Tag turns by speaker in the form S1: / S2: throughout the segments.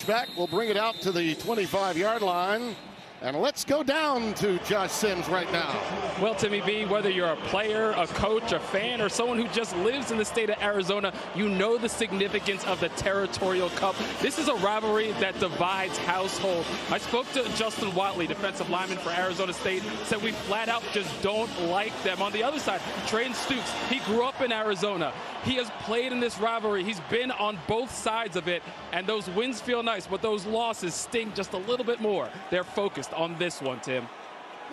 S1: back. We'll bring it out to the 25-yard line. And let's go down to Josh Sims right now.
S2: Well, Timmy B, whether you're a player, a coach, a fan, or someone who just lives in the state of Arizona, you know the significance of the Territorial Cup. This is a rivalry that divides households. I spoke to Justin Watley, defensive lineman for Arizona State, said we flat out just don't like them. On the other side, Trayton Stukes, he grew up in Arizona. He has played in this rivalry. He's been on both sides of it, and those wins feel nice, but those losses sting just a little bit more. They're focused on this one, Tim.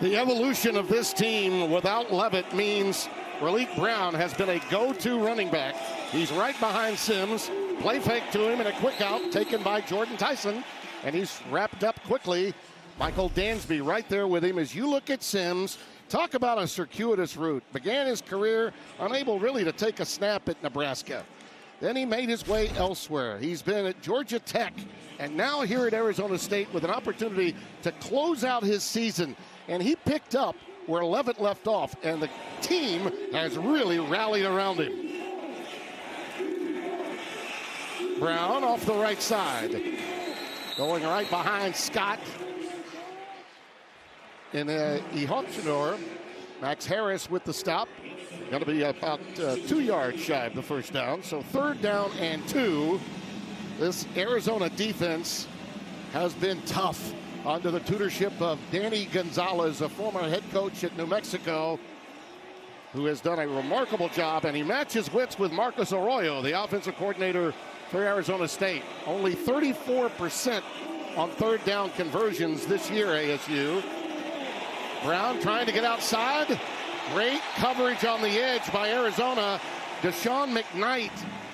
S1: The evolution of this team without Levitt means Raleek Brown has been a go-to running back. He's right behind Sims. Play fake to him and a quick out taken by Jordan Tyson, and he's wrapped up quickly. Michael Dansby right there with him. As you look at Sims, talk about a circuitous route. Began his career unable really to take a snap at Nebraska. Then he made his way elsewhere. He's been at Georgia Tech and now here at Arizona State with an opportunity to close out his season. And he picked up where Levitt left off, and the team has really rallied around him. Brown off the right side. Going right behind Scott. In Ehopchenor, Max Harris with the stop. Going to be about 2 yards shy of the first down. So 3rd down and 2. This Arizona defense has been tough under the tutorship of Danny Gonzalez, a former head coach at New Mexico, who has done a remarkable job. And he matches wits with Marcus Arroyo, the offensive coordinator for Arizona State. Only 34% on 3rd down conversions this year, ASU. Brown trying to get outside. Great coverage on the edge by Arizona. Deshaun McKnight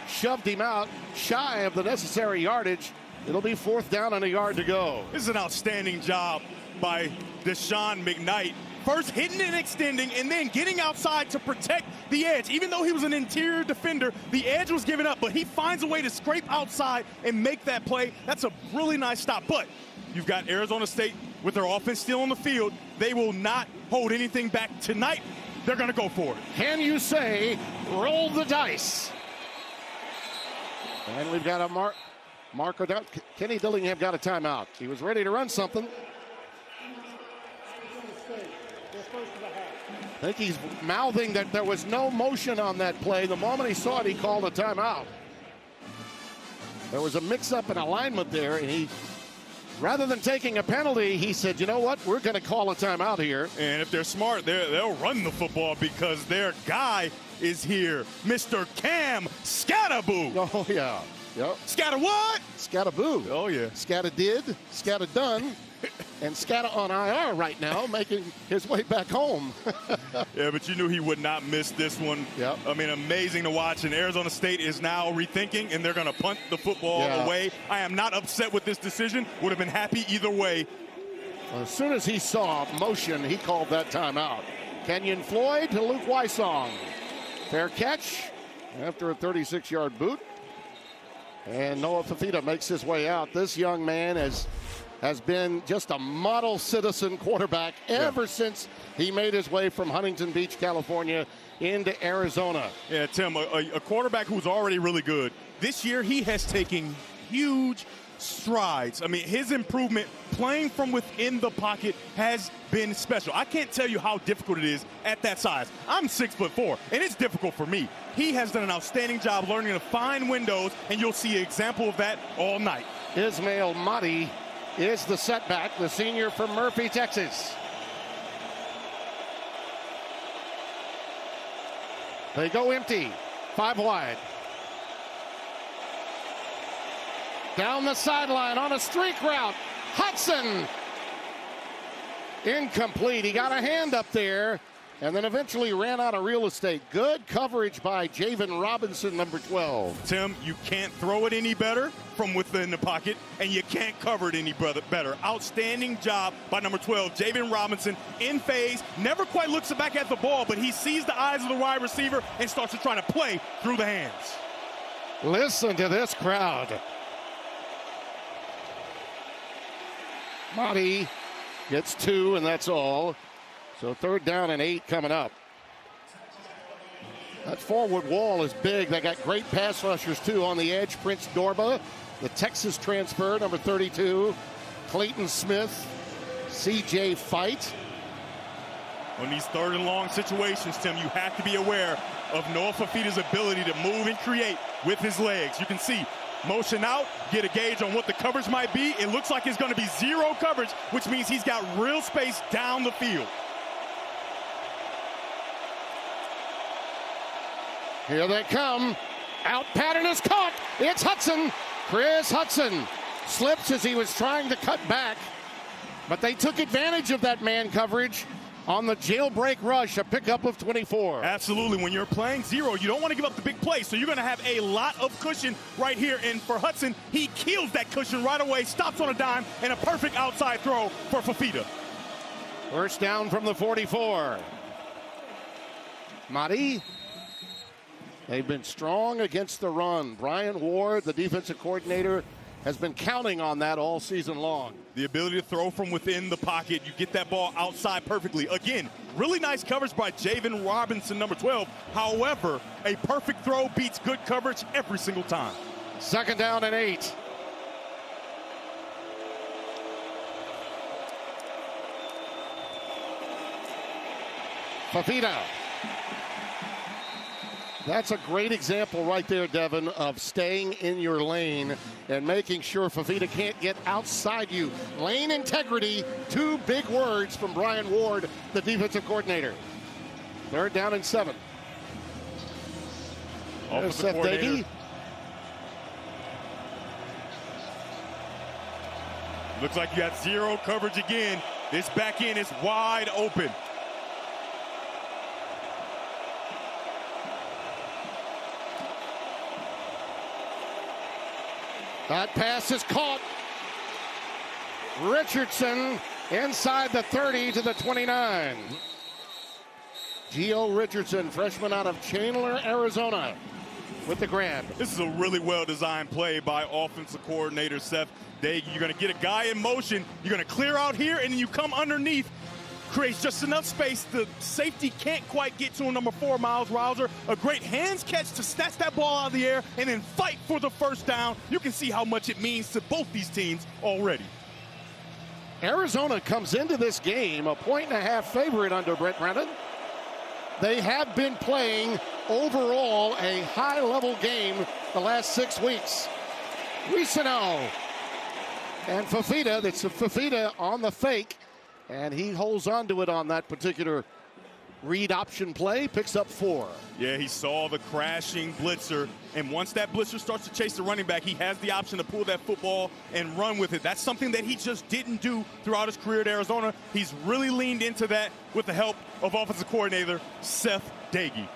S1: shoved him out shy of the necessary yardage. It'll be 4th down and a yard to go.
S3: This is an outstanding job by Deshaun McKnight. First hitting and extending and then getting outside to protect the edge. Even though he was an interior defender, the edge was given up, but he finds a way to scrape outside and make that play. That's a really nice stop. But you've got Arizona State with their offense still on the field. They will not hold anything back tonight. They're going to go for it.
S1: Can you say, roll the dice? And we've got a marker down. Kenny Dillingham got a timeout. He was ready to run something. I think he's mouthing that there was no motion on that play. The moment he saw it, he called a timeout. There was a mix-up in alignment there, and he, rather than taking a penalty, he said, you know what, we're going to call a timeout here.
S3: And if they're smart, they'll run the football because their guy is here, Mr. Cam Skattebo.
S1: Oh, yeah. Yep.
S3: Scatter what?
S1: Scattaboo.
S3: Oh, yeah.
S1: Scatta did, Scatta done, and Scatta on IR right now, making his way back home.
S3: Yeah, but you knew he would not miss this one.
S1: Yep.
S3: I mean, amazing to watch. And Arizona State is now rethinking, and they're going to punt the football away. I am not upset with this decision. Would have been happy either way.
S1: Well, as soon as he saw motion, he called that timeout. Kenyon Floyd to Luke Wysong. Fair catch after a 36-yard boot. And Noah Fafita makes his way out. This young man has been just a model citizen quarterback ever since he made his way from Huntington Beach, California, into Arizona.
S3: Yeah, Tim, a quarterback who's already really good. This year, he has taken huge strides. I mean, his improvement playing from within the pocket has been special. I can't tell you how difficult it is at that size. I'm 6'4", and it's difficult for me. He has done an outstanding job learning to find windows, and you'll see an example of that all night.
S1: Ismail Mahdi is the setback, the senior from Murphy, Texas. They go empty, 5 wide. Down the sideline on a streak route, Hudson. Incomplete. He got a hand up there and then eventually ran out of real estate. Good coverage by Javen Robinson, number 12.
S3: Tim, you can't throw it any better from within the pocket, and you can't cover it any better. Outstanding job by number 12, Javen Robinson, in phase, never quite looks back at the ball, but he sees the eyes of the wide receiver and starts to try to play through the hands.
S1: Listen to this crowd. Mahdi gets 2, and that's all. So 3rd down and 8 coming up. That forward wall is big. They got great pass rushers, too, on the edge. Prince Dorba, the Texas transfer, number 32. Clayton Smith, C.J. Fight.
S3: On these third and long situations, Tim, you have to be aware of Noah Fifita's ability to move and create with his legs. You can see motion out, get a gauge on what the coverage might be. It looks like it's going to be zero coverage, which means he's got real space down the field.
S1: Here they come. Out pattern is caught. It's Hudson. Chris Hudson slips as he was trying to cut back, but they took advantage of that man coverage on the jailbreak rush, a pickup of 24.
S3: Absolutely. When you're playing zero, you don't want to give up the big play, so you're going to have a lot of cushion right here. And for Hudson, he kills that cushion right away, stops on a dime, and a perfect outside throw for Fifita.
S1: First down from the 44. Madi. They've been strong against the run. Brian Ward, the defensive coordinator, has been counting on that all season long.
S3: The ability to throw from within the pocket. You get that ball outside perfectly. Again, really nice coverage by Javen Robinson, number 12. However, a perfect throw beats good coverage every single time.
S1: Second down and 8. Fifita. That's a great example right there, Devin, of staying in your lane and making sure Fifita can't get outside you. Lane integrity, two big words from Brian Ward, the defensive coordinator. Third down and 7. There's Seth Doege.
S3: Looks like you got zero coverage again. This back end is wide open.
S1: That pass is caught. Richardson inside the 30 to the 29. Gio Richardson, freshman out of Chandler, Arizona, with the grab.
S3: This is a really well-designed play by offensive coordinator Seth Doege. You're going to get a guy in motion. You're going to clear out here, and then you come underneath. Creates just enough space. The safety can't quite get to him, number 4, Miles Rouser. A great hands catch to snatch that ball out of the air and then fight for the first down. You can see how much it means to both these teams already.
S1: Arizona comes into this game a 1.5 favorite under Brent Brennan. They have been playing overall a high-level game the last 6 weeks. Risano and Fifita. That's Fifita on the fake. And he holds on to it on that particular read option play, picks up 4.
S3: Yeah, he saw the crashing blitzer, and once that blitzer starts to chase the running back, he has the option to pull that football and run with it. That's something that he just didn't do throughout his career at Arizona. He's really leaned into that with the help of offensive coordinator Seth Doege.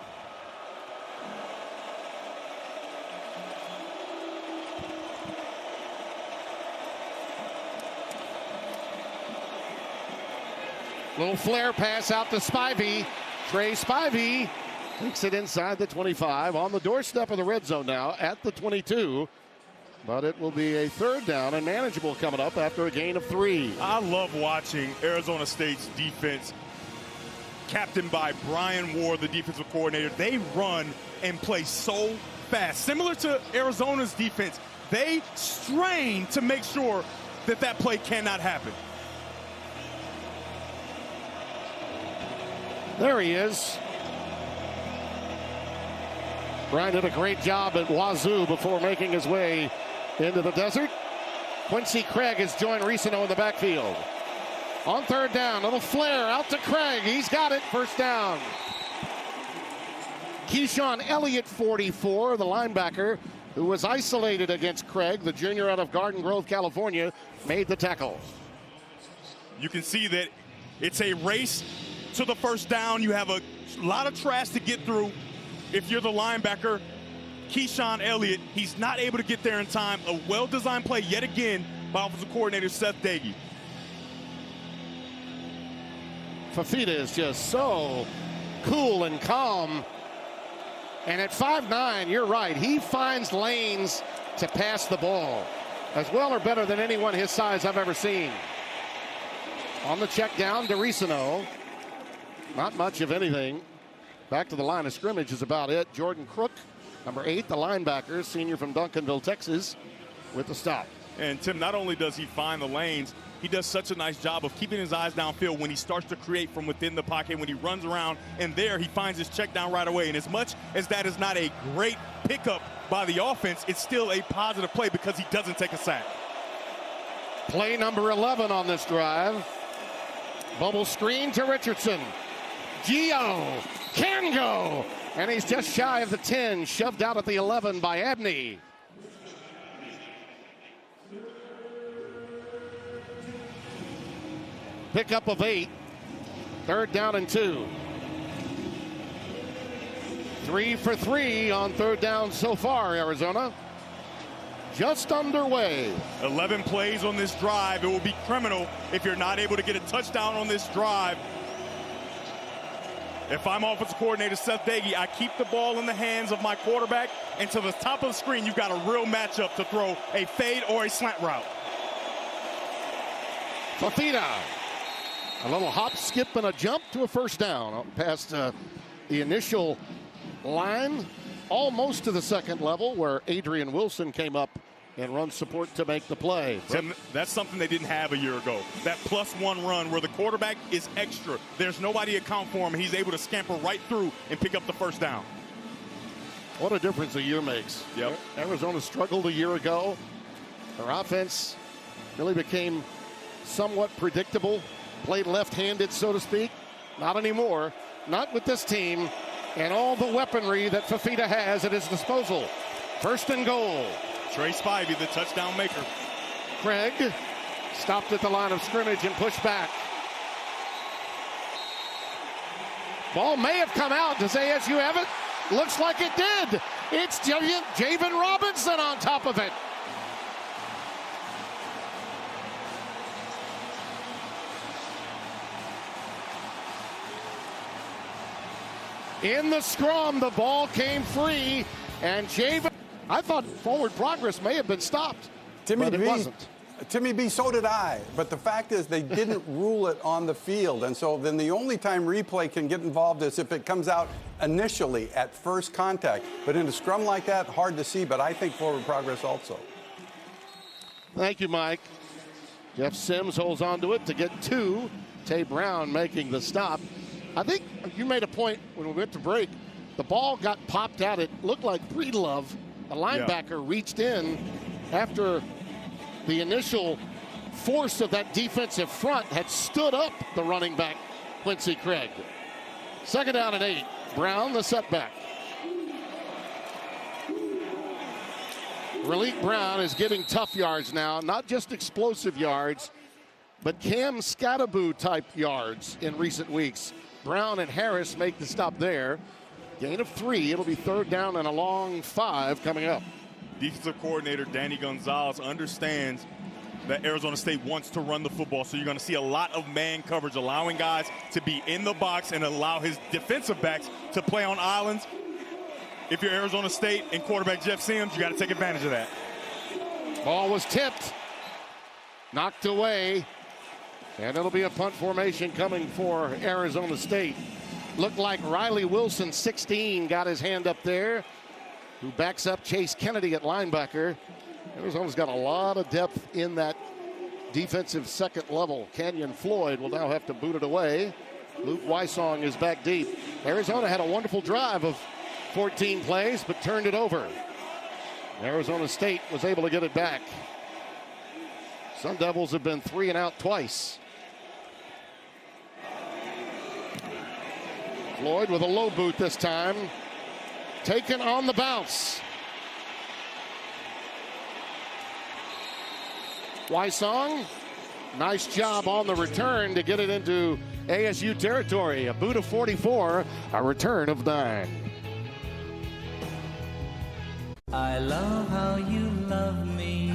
S1: Little flare pass out to Spivey. Trey Spivey takes it inside the 25, on the doorstep of the red zone now at the 22. But it will be a third down and manageable coming up after a gain of 3.
S3: I love watching Arizona State's defense, captained by Brian Ward, the defensive coordinator. They run and play so fast. Similar to Arizona's defense, they strain to make sure that that play cannot happen.
S1: There he is. Brian did a great job at Wazoo before making his way into the desert. Quincy Craig has joined Risano in the backfield. On third down, little flare out to Craig. He's got it, first down. Keyshawn Elliott, 44, the linebacker, who was isolated against Craig, the junior out of Garden Grove, California, made the tackle.
S3: You can see that it's a race to the first down. You have a lot of trash to get through. If you're the linebacker, Keyshawn Elliott, he's not able to get there in time. A well-designed play yet again by offensive coordinator Seth Doege.
S1: Fifita is just so cool and calm. And at 5'9", you're right, he finds lanes to pass the ball as well or better than anyone his size I've ever seen. On the check down to Risano. Not much of anything back to the line of scrimmage is about it. Jordan Crook, number 8, the linebacker, senior from Duncanville, Texas, with the stop.
S3: And Tim, not only does he find the lanes, he does such a nice job of keeping his eyes downfield when he starts to create from within the pocket, when he runs around, and there he finds his check down right away. And as much as that is not a great pickup by the offense, it's still a positive play because he doesn't take a sack.
S1: Play number 11 on this drive. Bubble screen to Richardson. Gio can go, and he's just shy of the 10, shoved out at the 11 by Abney. Pickup of 8, 3rd down and 2. 3 for 3 on 3rd down so far, Arizona. Just underway.
S3: 11 plays on this drive. It will be criminal if you're not able to get a touchdown on this drive. If I'm offensive coordinator Seth Doege, I keep the ball in the hands of my quarterback, and to the top of the screen, you've got a real matchup to throw a fade or a slant route.
S1: Fafita. A little hop, skip, and a jump to a 1st down past the initial line, almost to the 2nd level, where Adrian Wilson came up and run support to make the play.
S3: Tim, that's something they didn't have a year ago. That +1 run where the quarterback is extra. There's nobody to account for him, and he's able to scamper right through and pick up the 1st down.
S1: What a difference a year makes.
S3: Yep.
S1: Arizona struggled a year ago. Their offense really became somewhat predictable. Played left-handed, so to speak. Not anymore. Not with this team and all the weaponry that Fafita has at his disposal. 1st and goal.
S3: Trey Spivey, the touchdown maker.
S1: Craig stopped at the line of scrimmage and pushed back. Ball may have come out. Does ASU have it? Looks like it did. It's Javen Robinson on top of it. In the scrum, the ball came free, and Javen, I thought forward progress may have been stopped, but it wasn't.
S4: Timmy B, so did I. But the fact is they didn't rule it on the field. And so then the only time replay can get involved is if it comes out initially at first contact. But in a scrum like that, hard to see, but I think forward progress also.
S1: Thank you, Mike. Jeff Sims holds on to it to get 2. Tay Brown making the stop. I think you made a point when we went to break. The ball got popped out. It looked like Breedlove, the linebacker, reached in after the initial force of that defensive front had stood up the running back, Quincy Craig. 2nd down and 8. Brown, the setback. Raleek Brown is getting tough yards now, not just explosive yards, but Cam Skattebo type yards in recent weeks. Brown and Harris make the stop there. Gain of 3. It'll be 3rd down and a long 5 coming up.
S3: Defensive coordinator Danny Gonzalez understands that Arizona State wants to run the football, so you're going to see a lot of man coverage, allowing guys to be in the box and allow his defensive backs to play on islands. If you're Arizona State and quarterback Jeff Sims, you got to take advantage of that.
S1: Ball was tipped, knocked away, and it'll be a punt formation coming for Arizona State. Looked like Riley Wilson, 16, got his hand up there, who backs up Chase Kennedy at linebacker. Arizona's got a lot of depth in that defensive 2nd level. Kenyon Floyd will now have to boot it away. Luke Wysong is back deep. Arizona had a wonderful drive of 14 plays, but turned it over. Arizona State was able to get it back. Sun Devils have been 3 and out twice. Floyd with a low boot this time. Taken on the bounce. Wysong, nice job on the return to get it into ASU territory. A boot of 44, a return of 9.
S5: I love how you love me.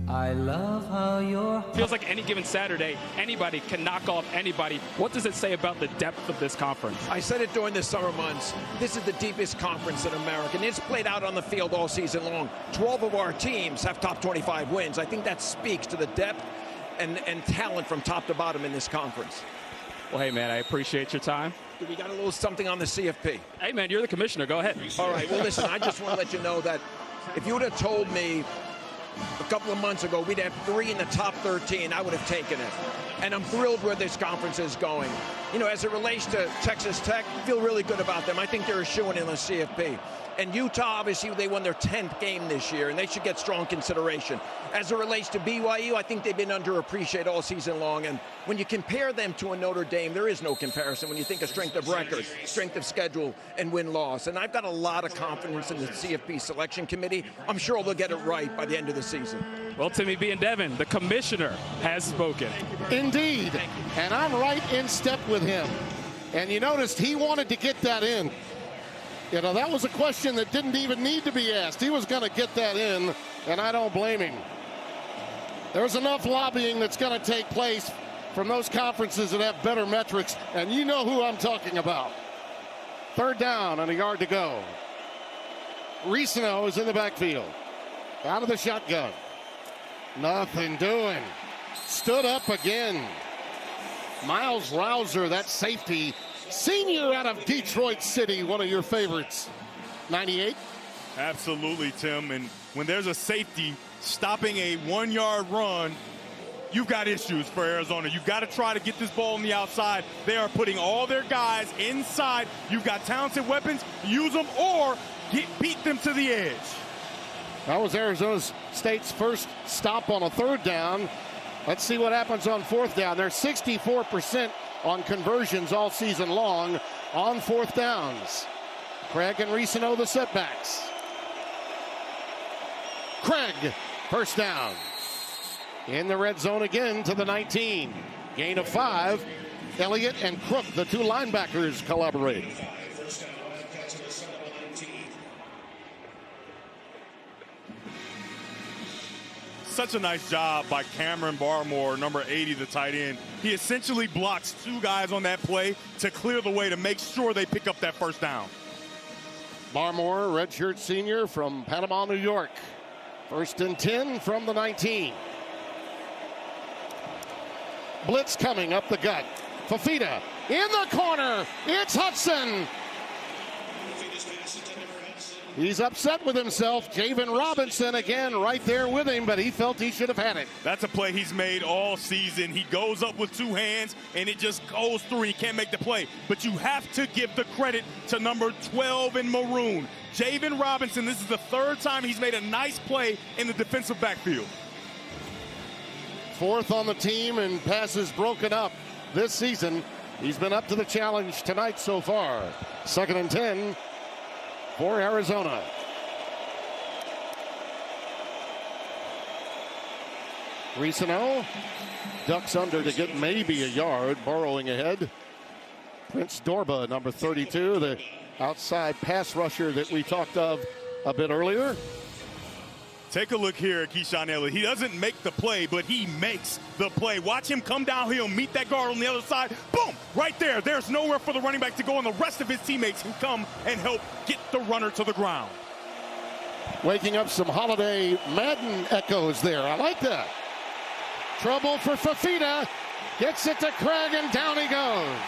S5: I love how you're...
S2: Feels like any given Saturday, anybody can knock off anybody. What does it say about the depth of this conference?
S6: I said it during the summer months. This is the deepest conference in America, and it's played out on the field all season long. 12 of our teams have top 25 wins. I think that speaks to the depth and talent from top to bottom in this conference.
S2: Well, hey, man, I appreciate your time.
S6: We got a little something on the CFP.
S2: Hey, man, you're the commissioner. Go ahead.
S6: All right, well, listen, I just want to let you know that if you would have told me a couple of months ago we'd have 3 in the top 13, I would have taken it. And I'm thrilled where this conference is going. You know, as it relates to Texas Tech, I feel really good about them. I think they're a shoo-in in the CFP. And Utah, obviously, they won their 10th game this year, and they should get strong consideration. As it relates to BYU, I think they've been underappreciated all season long. And when you compare them to a Notre Dame, there is no comparison when you think of strength of record, strength of schedule, and win-loss. And I've got a lot of confidence in the CFP selection committee. I'm sure they'll get it right by the end of the season.
S2: Well, Timmy B. and Devin, the commissioner has spoken.
S1: Indeed. And I'm right in step with him. And you noticed he wanted to get that in. You know, that was a question that didn't even need to be asked. He was going to get that in, and I don't blame him. There's enough lobbying that's going to take place from those conferences that have better metrics, and you know who I'm talking about. 3rd down and a yard to go. Ricino is in the backfield. Out of the shotgun. Nothing doing. Stood up again. Miles Rouser, that safety, senior out of Detroit City, one of your favorites. 98.
S3: Absolutely, Tim. And when there's a safety stopping a 1-yard run, you've got issues for Arizona. You've got to try to get this ball on the outside. They are putting all their guys inside. You've got talented weapons. Use them or beat them to the edge.
S1: That was Arizona State's first stop on a 3rd down. Let's see what happens on 4th down. They're 64% on conversions all season long on 4th downs. Craig and Ricino the setbacks. Craig, 1st down. In the red zone again to the 19. Gain of 5. Elliott and Crook, the 2 linebackers, collaborate.
S3: Such a nice job by Cameron Barmore, number 80, the tight end. He essentially blocks 2 guys on that play to clear the way to make sure they pick up that 1st down.
S1: Barmore, redshirt senior from Panama, New York. 1st and 10 from the 19. Blitz coming up the gut. Fafita in the corner. It's Hudson. He's upset with himself. Javen Robinson again right there with him, but he felt he should have had it.
S3: That's a play he's made all season. He goes up with 2 hands, and it just goes through. He can't make the play. But you have to give the credit to number 12 in maroon. Javen Robinson, this is the 3rd time he's made a nice play in the defensive backfield.
S1: 4th on the team and passes broken up this season. He's been up to the challenge tonight so far. 2nd and 10 for Arizona. Ricino ducks under to get maybe a yard, burrowing ahead. Prince Dorba, number 32, the outside pass rusher that we talked of a bit earlier.
S3: Take a look here at Keyshawn Elliott. He doesn't make the play, but he makes the play. Watch him come downhill, meet that guard on the other side. Boom! Right there. There's nowhere for the running back to go, and the rest of his teammates can come and help get the runner to the ground.
S1: Waking up some Holiday Madden echoes there. I like that. Trouble for Fafita. Gets it to Craig, and down he goes.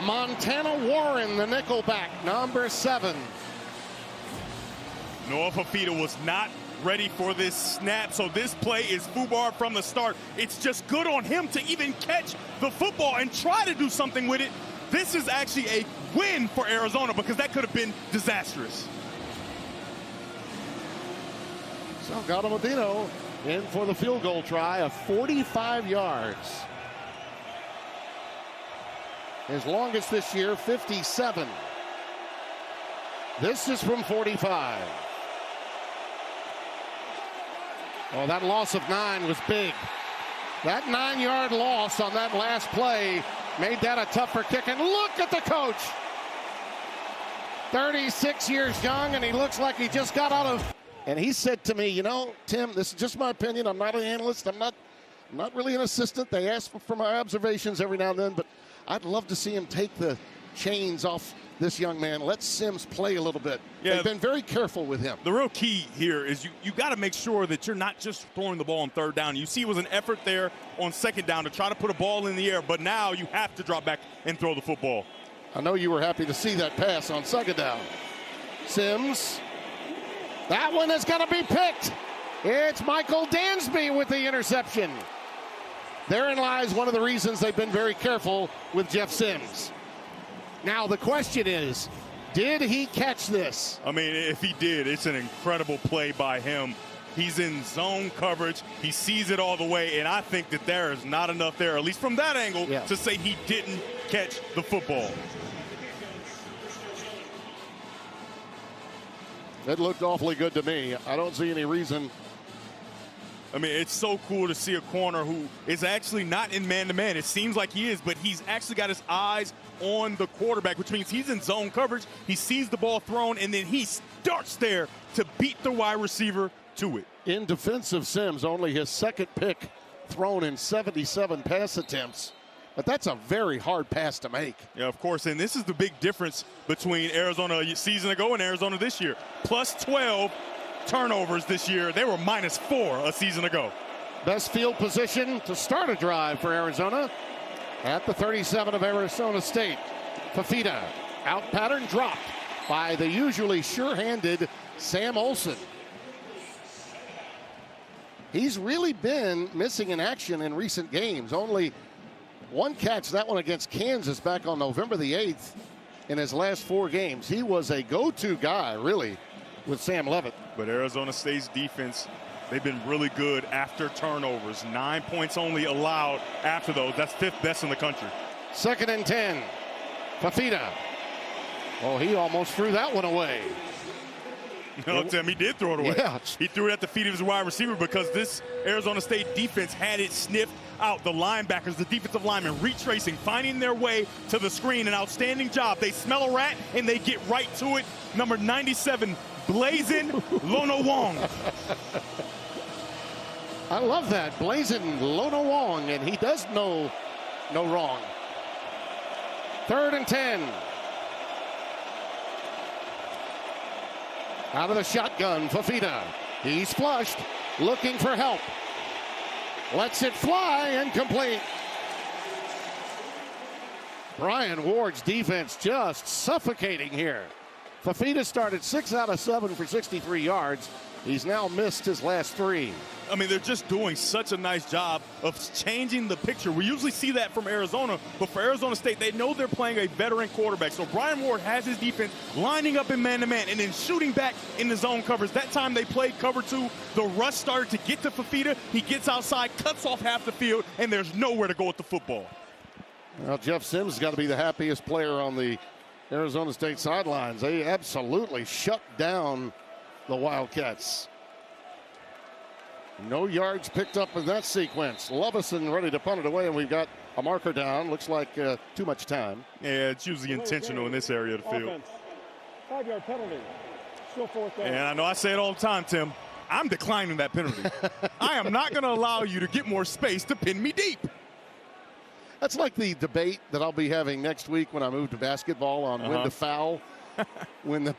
S1: Montana Warren, the nickelback, number 7.
S3: Noah Fafita was not ready for this snap, so this play is FUBAR from the start. It's just good on him to even catch the football and try to do something with it. This is actually a win for Arizona because that could have been disastrous.
S1: Salgado Medina in for the field goal try of 45 yards. His longest this year, 57. This is from 45. Oh, that loss of 9 was big. That 9-yard loss on that last play made that a tougher kick. And look at the coach. 36 years young, and he looks like he just got out of. And he said to me, you know, Tim, this is just my opinion. I'm not an analyst. I'm not really an assistant. They ask for my observations every now and then, but I'd love to see him take the chains off this young man. Let Sims play a little bit.
S3: Yeah.
S1: They've been very careful with him.
S3: The real key here is you got to make sure that you're not just throwing the ball on third down. You see it was an effort there on second down to try to put a ball in the air, but now you have to drop back and throw the football.
S1: I know you were happy to see that pass on second down. Sims. That one is going to be picked. It's Michael Dansby with the interception. Therein lies one of the reasons they've been very careful with Jeff Sims. Now the question is, did he catch this?
S3: I mean, if he did, it's an incredible play by him. He's in zone coverage. He sees it all the way, and I think that there is not enough there, at least from that angle, to say he didn't catch the football.
S1: It looked awfully good to me. I don't see any reason.
S3: I mean, it's so cool to see a corner who is actually not in man-to-man. It seems like he is, but he's actually got his eyes on the quarterback, which means he's in zone coverage. He sees the ball thrown, and then he starts there to beat the wide receiver to it.
S1: In defensive Sims, only his second pick thrown in 77 pass attempts. But that's a very hard pass to make.
S3: Yeah, of course, and this is the big difference between Arizona a season ago and Arizona this year. Plus 12 turnovers this year. They were minus 4 a season ago.
S1: Best field position to start a drive for Arizona at the 37 of Arizona State. Fafita, out pattern dropped by the usually sure-handed Sam Olsen. He's really been missing in action in recent games. Only one catch, that one against Kansas back on November the 8th in his last 4 games. He was a go-to guy, really, with Sam Levitt.
S3: But Arizona State's defense, they've been really good after turnovers. 9 points only allowed after those. That's 5th best in the country.
S1: 2nd and 10. Fafita. Oh, he almost threw that one away.
S3: No, Tim, he did throw it away.
S1: Yeah.
S3: He threw it at the feet of his wide receiver because this Arizona State defense had it sniffed out. The linebackers, the defensive linemen, retracing, finding their way to the screen. An outstanding job. They smell a rat, and they get right to it. Number 97, Blazin Lonowong.
S1: I love that. Blazin Lonowong, and he does know no wrong. 3rd and 10. Out of the shotgun, Fafita. He's flushed, looking for help. Lets it fly, incomplete. Brian Ward's defense just suffocating here. Fafita started 6 out of 7 for 63 yards. He's now missed his last 3.
S3: I mean, they're just doing such a nice job of changing the picture. We usually see that from Arizona, but for Arizona State, they know they're playing a veteran quarterback. So Brian Ward has his defense lining up in man-to-man and then shooting back in the zone covers. That time they played cover 2. The rush started to get to Fafita. He gets outside, cuts off half the field, and there's nowhere to go with the football.
S1: Well, Jeff Sims has got to be the happiest player on the Arizona State sidelines. They absolutely shut down the Wildcats. No yards picked up in that sequence. Lovison ready to punt it away, and we've got a marker down. Looks like too much time.
S3: Yeah, it's usually intentional in this area of the field.
S7: 5-yard penalty. Still 4th down.
S3: And I know I say it all the time, Tim. I'm declining that penalty. I am not going to allow you to get more space to pin me deep.
S1: That's like the debate that I'll be having next week when I move to basketball on when to foul, when a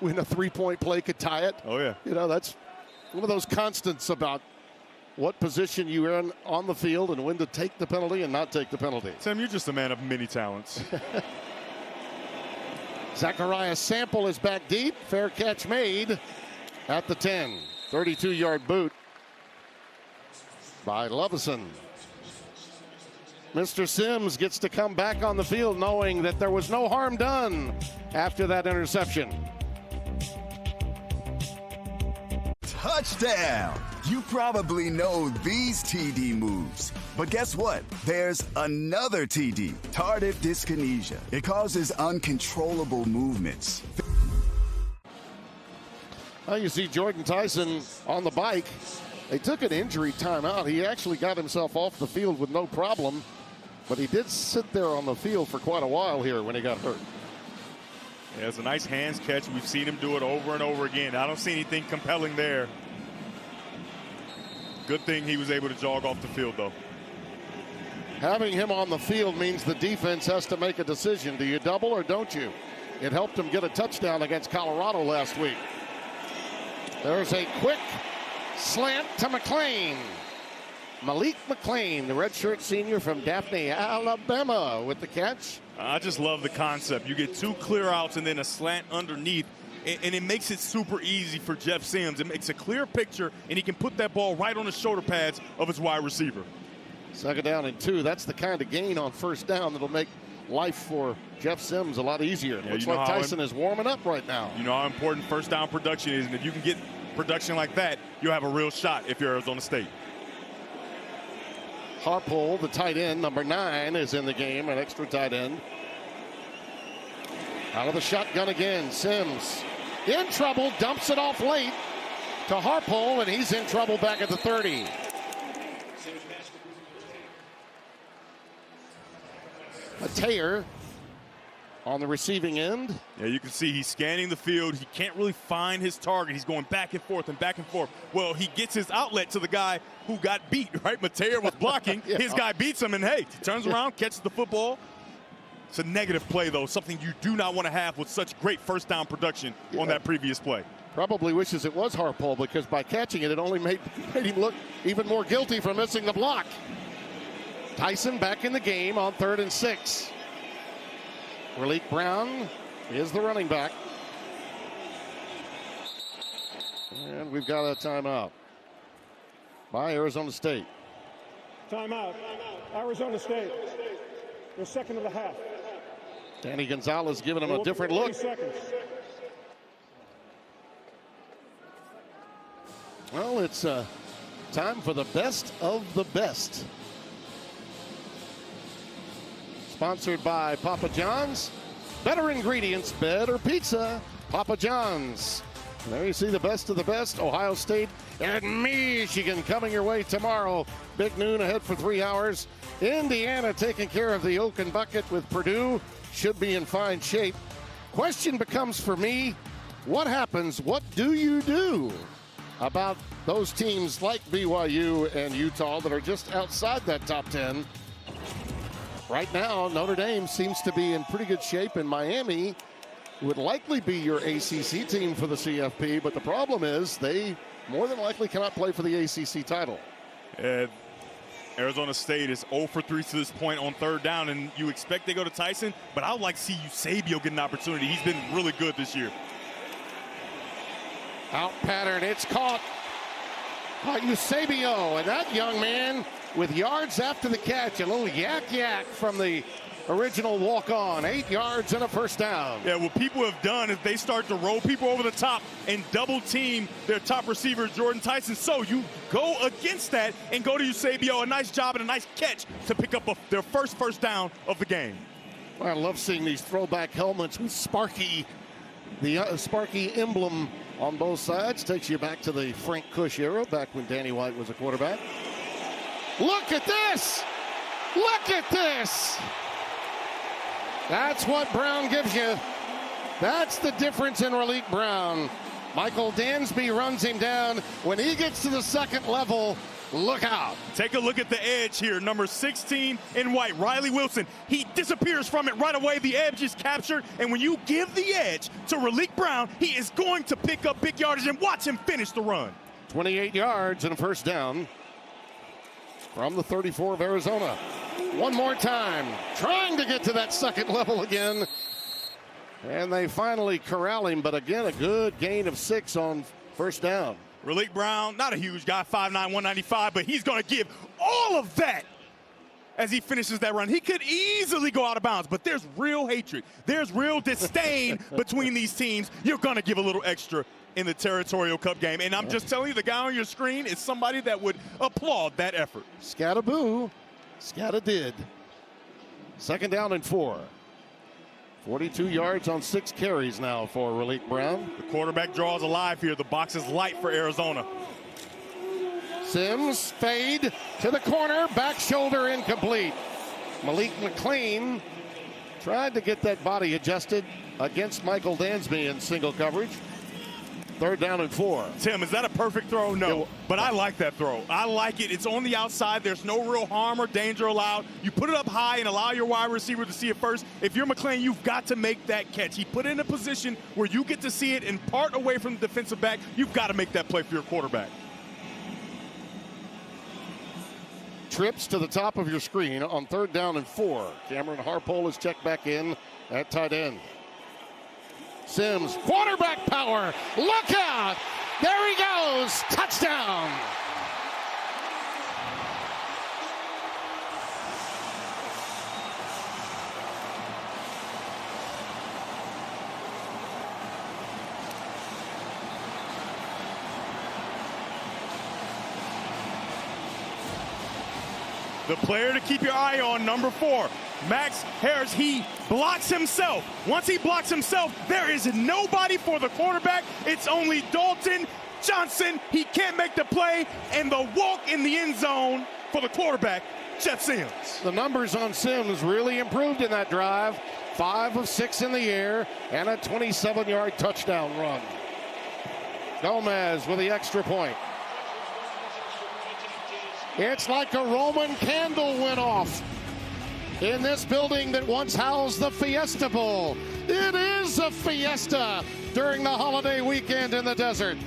S1: 3-point play could tie it.
S3: Oh, yeah.
S1: You know, that's one of those constants about what position you're in on the field and when to take the penalty and not take the penalty.
S3: Tim, you're just a man of many talents.
S1: Zachariah Sample is back deep. Fair catch made at the 10. 32-yard boot by Lovison. Mr. Sims gets to come back on the field knowing that there was no harm done after that interception.
S8: Touchdown! You probably know these TD moves. But guess what? There's another TD, tardive dyskinesia. It causes uncontrollable movements.
S1: Well, you see Jordan Tyson on the bike. They took an injury timeout. He actually got himself off the field with no problem, but he did sit there on the field for quite a while here when he got hurt.
S3: Yeah, it's a nice hands catch. We've seen him do it over and over again. I don't see anything compelling there. Good thing he was able to jog off the field, though.
S1: Having him on the field means the defense has to make a decision. Do you double or don't you? It helped him get a touchdown against Colorado last week. There's a quick slant to McClain. Malik McClain, the redshirt senior from Daphne, Alabama, with the catch.
S3: I just love the concept. You get 2 clear outs and then a slant underneath, and it makes it super easy for Jeff Sims. It makes a clear picture, and he can put that ball right on the shoulder pads of his wide receiver.
S1: 2nd down and 2. That's the kind of gain on 1st down that'll make life for Jeff Sims a lot easier.
S3: Yeah,
S1: Looks like Tyson is warming up right now.
S3: You know how important 1st down production is, and if you can get production like that, you'll have a real shot if you're Arizona State.
S1: Harpole, the tight end, number 9, is in the game, an extra tight end. Out of the shotgun again, Sims in trouble, dumps it off late to Harpole, and he's in trouble back at the 30. Mateer on the receiving end.
S3: Yeah, you can see he's scanning the field. He can't really find his target. He's going back and forth and back and forth. Well, he gets his outlet to the guy who got beat, right? Mateer was blocking.
S1: Yeah.
S3: His guy beats him, and hey, he turns around, catches the football. It's a negative play, though, something you do not want to have with such great 1st down production on that previous play.
S1: Probably wishes it was Harpole, because by catching it, it only made him look even more guilty for missing the block. Tyson back in the game on 3rd and 6. Raleek Brown is the running back. And we've got a timeout by Arizona State.
S7: Timeout. Arizona State. The 2nd of the half.
S1: Danny Gonzalez giving him a different look.
S7: 30 seconds.
S1: Well, it's time for the best of the best. Sponsored by Papa John's. Better ingredients, better pizza. Papa John's. There you see the best of the best. Ohio State and Michigan coming your way tomorrow. Big noon ahead for 3 hours. Indiana taking care of the Oak and Bucket with Purdue. Should be in fine shape. Question becomes for me, what happens? What do you do about those teams like BYU and Utah that are just outside that top 10? Right now, Notre Dame seems to be in pretty good shape, and Miami would likely be your ACC team for the CFP, but the problem is they more than likely cannot play for the ACC title.
S3: Arizona State is 0 for 3 to this point on 3rd down, and you expect they go to Tyson, but I would like to see Eusebio get an opportunity. He's been really good this year.
S1: Out pattern, it's caught by Eusebio, and that young man with yards after the catch, a little yak from the original walk-on. 8 yards and a 1st down.
S3: Yeah, what people have done is they start to roll people over the top and double team their top receiver, Jordan Tyson. So you go against that and go to Eusebio. A nice job and a nice catch to pick up their first down of the game.
S1: Well, I love seeing these throwback helmets with Sparky, the Sparky emblem on both sides. Takes you back to the Frank Kush era, back when Danny White was a quarterback. Look at this! Look at this! That's what Brown gives you. That's the difference in Raleek Brown. Michael Dansby runs him down. When he gets to the 2nd level, look out.
S3: Take a look at the edge here. Number 16 in white, Riley Wilson. He disappears from it right away. The edge is captured. And when you give the edge to Raleek Brown, he is going to pick up big yardage, and watch him finish the run.
S1: 28 yards and a 1st down from the 34 of Arizona. One more time, trying to get to that 2nd level again. And they finally corral him, but again, a good gain of 6 on 1st down.
S3: Raleek Brown, not a huge guy, 5'9", 195, but he's going to give all of that as he finishes that run. He could easily go out of bounds, but there's real hatred. There's real disdain between these teams. You're going to give a little extra in the Territorial Cup game. And I'm just telling you, the guy on your screen is somebody that would applaud that effort.
S1: Scataboo. Scata did. 2nd down and 4. 42 yards on 6 carries now for Raleek Brown.
S3: The quarterback draws alive here. The box is light for Arizona.
S1: Sims, fade to the corner, back shoulder incomplete. Malik McClain tried to get that body adjusted against Michael Dansby in single coverage. 3rd down and 4.
S3: Tim, is that a perfect throw? No, but I like that throw. I like it. It's on the outside. There's no real harm or danger allowed. You put it up high and allow your wide receiver to see it first. If you're McClain, you've got to make that catch. He put it in a position where you get to see it and part away from the defensive back. You've got to make that play for your quarterback.
S1: Trips to the top of your screen on 3rd down and 4. Cameron Harpole is checked back in at tight end. Sims, quarterback power. Look out. There he goes. Touchdown.
S3: The player to keep your eye on, number 4, Max Harris. He blocks himself. Once he blocks himself, there is nobody for the quarterback. It's only Dalton Johnson. He can't make the play, and the walk in the end zone for the quarterback, Jeff Sims.
S1: The numbers on Sims really improved in that drive. 5 of 6 in the air and a 27-yard touchdown run. Gomez with the extra point. It's like a Roman candle went off in this building that once housed the Fiesta Bowl. It is a fiesta during the holiday weekend in the desert.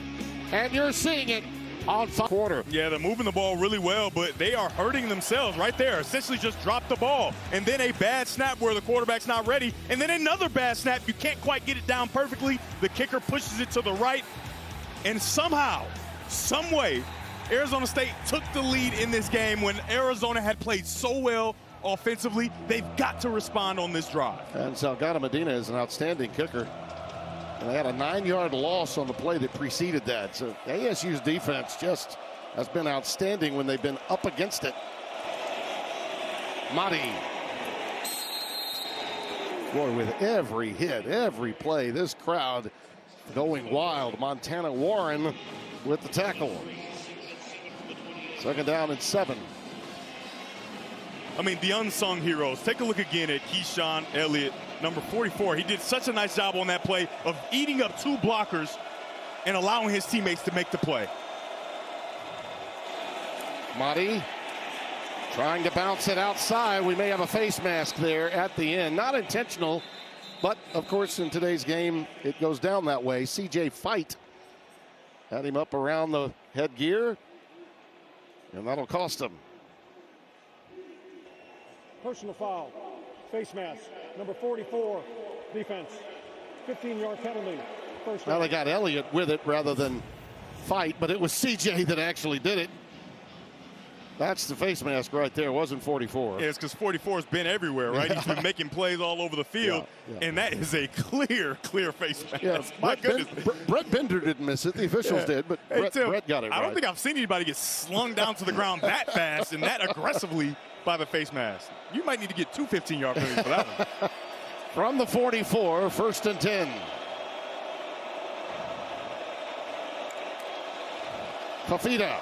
S1: And you're seeing it on quarter.
S3: Yeah, they're moving the ball really well, but they are hurting themselves right there. Essentially just drop the ball. And then a bad snap where the quarterback's not ready. And then another bad snap. You can't quite get it down perfectly. The kicker pushes it to the right. And somehow, some way, Arizona State took the lead in this game when Arizona had played so well offensively. They've got to respond on this drive.
S1: And Salgado Medina is an outstanding kicker. And they had a 9-yard loss on the play that preceded that. So ASU's defense just has been outstanding when they've been up against it. Mahdi. Boy, with every hit, every play, this crowd going wild. Montana Warren with the tackle. 2nd down and 7.
S3: I mean, the unsung heroes. Take a look again at Keyshawn Elliott, number 44. He did such a nice job on that play of eating up 2 blockers and allowing his teammates to make the play.
S1: Mahdi trying to bounce it outside. We may have a face mask there at the end. Not intentional, but, of course, in today's game, it goes down that way. C.J. Fight had him up around the headgear. And that'll cost them.
S7: Personal foul. Face mask. Number 44. Defense. 15-yard penalty. First down.
S1: Now they got Elliott with it rather than Fight, but it was CJ that actually did it. That's the face mask right there. It wasn't 44.
S3: Yeah, it's because 44 has been everywhere, right? He's been making plays all over the field, and that is a clear face mask.
S1: Yeah,
S3: My goodness.
S1: Brett Bender didn't miss it. The officials did, but Brett got it right.
S3: I don't think I've seen anybody get slung down to the ground that fast and that aggressively by the face mask. You might need to get 2 15-yard penalties for that one.
S1: From the 44, 1st and 10. Fafita.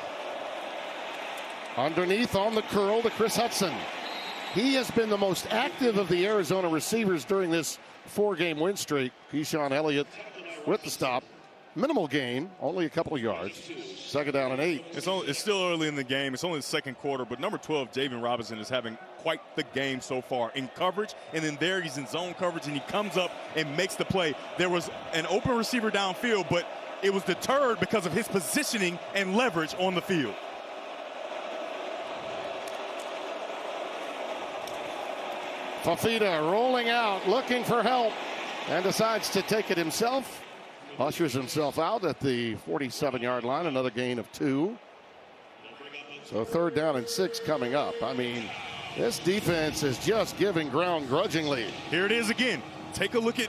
S1: Underneath on the curl to Chris Hudson. He has been the most active of the Arizona receivers during this 4-game win streak. Keyshawn Elliott with the stop. Minimal gain, only a couple of yards. 2nd down and 8.
S3: It's still early in the game. It's only the 2nd quarter, but number 12, Javen Robinson, is having quite the game so far in coverage. And then there he's in zone coverage, and he comes up and makes the play. There was an open receiver downfield, but it was deterred because of his positioning and leverage on the field.
S1: Fafita rolling out, looking for help, and decides to take it himself. Ushers himself out at the 47-yard line, another gain of 2. So 3rd down and 6 coming up. I mean, this defense is just giving ground grudgingly.
S3: Here it is again. Take a look at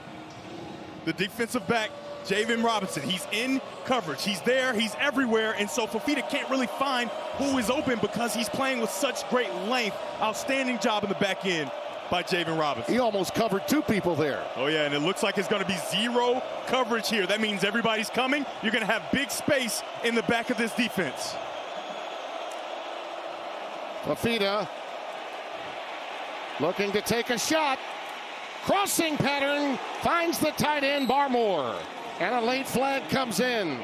S3: the defensive back, Javen Robinson. He's in coverage. He's there. He's everywhere. And so Fafita can't really find who is open because he's playing with such great length. Outstanding job in the back end by Javen Robinson.
S1: He almost covered 2 people there.
S3: Oh, yeah, and it looks like it's going to be 0 coverage here. That means everybody's coming. You're going to have big space in the back of this defense.
S1: Fafita looking to take a shot. Crossing pattern finds the tight end, Barmore. And a late flag comes in.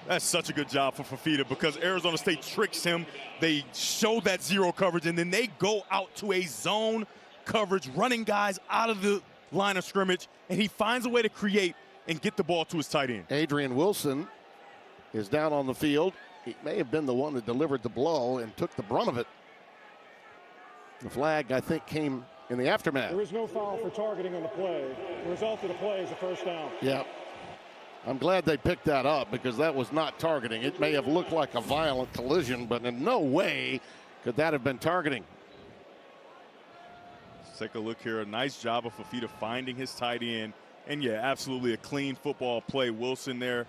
S3: That's such a good job for Fifita because Arizona State tricks him. They show that zero coverage, and then they go out to a zone coverage, running guys out of the line of scrimmage, and he finds a way to create and get the ball to his tight end.
S1: Adrian Wilson is down on the field. He may have been the one that delivered the blow and took the brunt of it. The flag, I think, came in the aftermath.
S7: There is no foul for targeting on the play. The result of the play is a first down.
S1: Yeah. I'm glad they picked that up because that was not targeting. It may have looked like a violent collision, but in no way could that have been targeting.
S3: Let's take a look here. A nice job of Fifita finding his tight end. And, yeah, absolutely a clean football play. Wilson there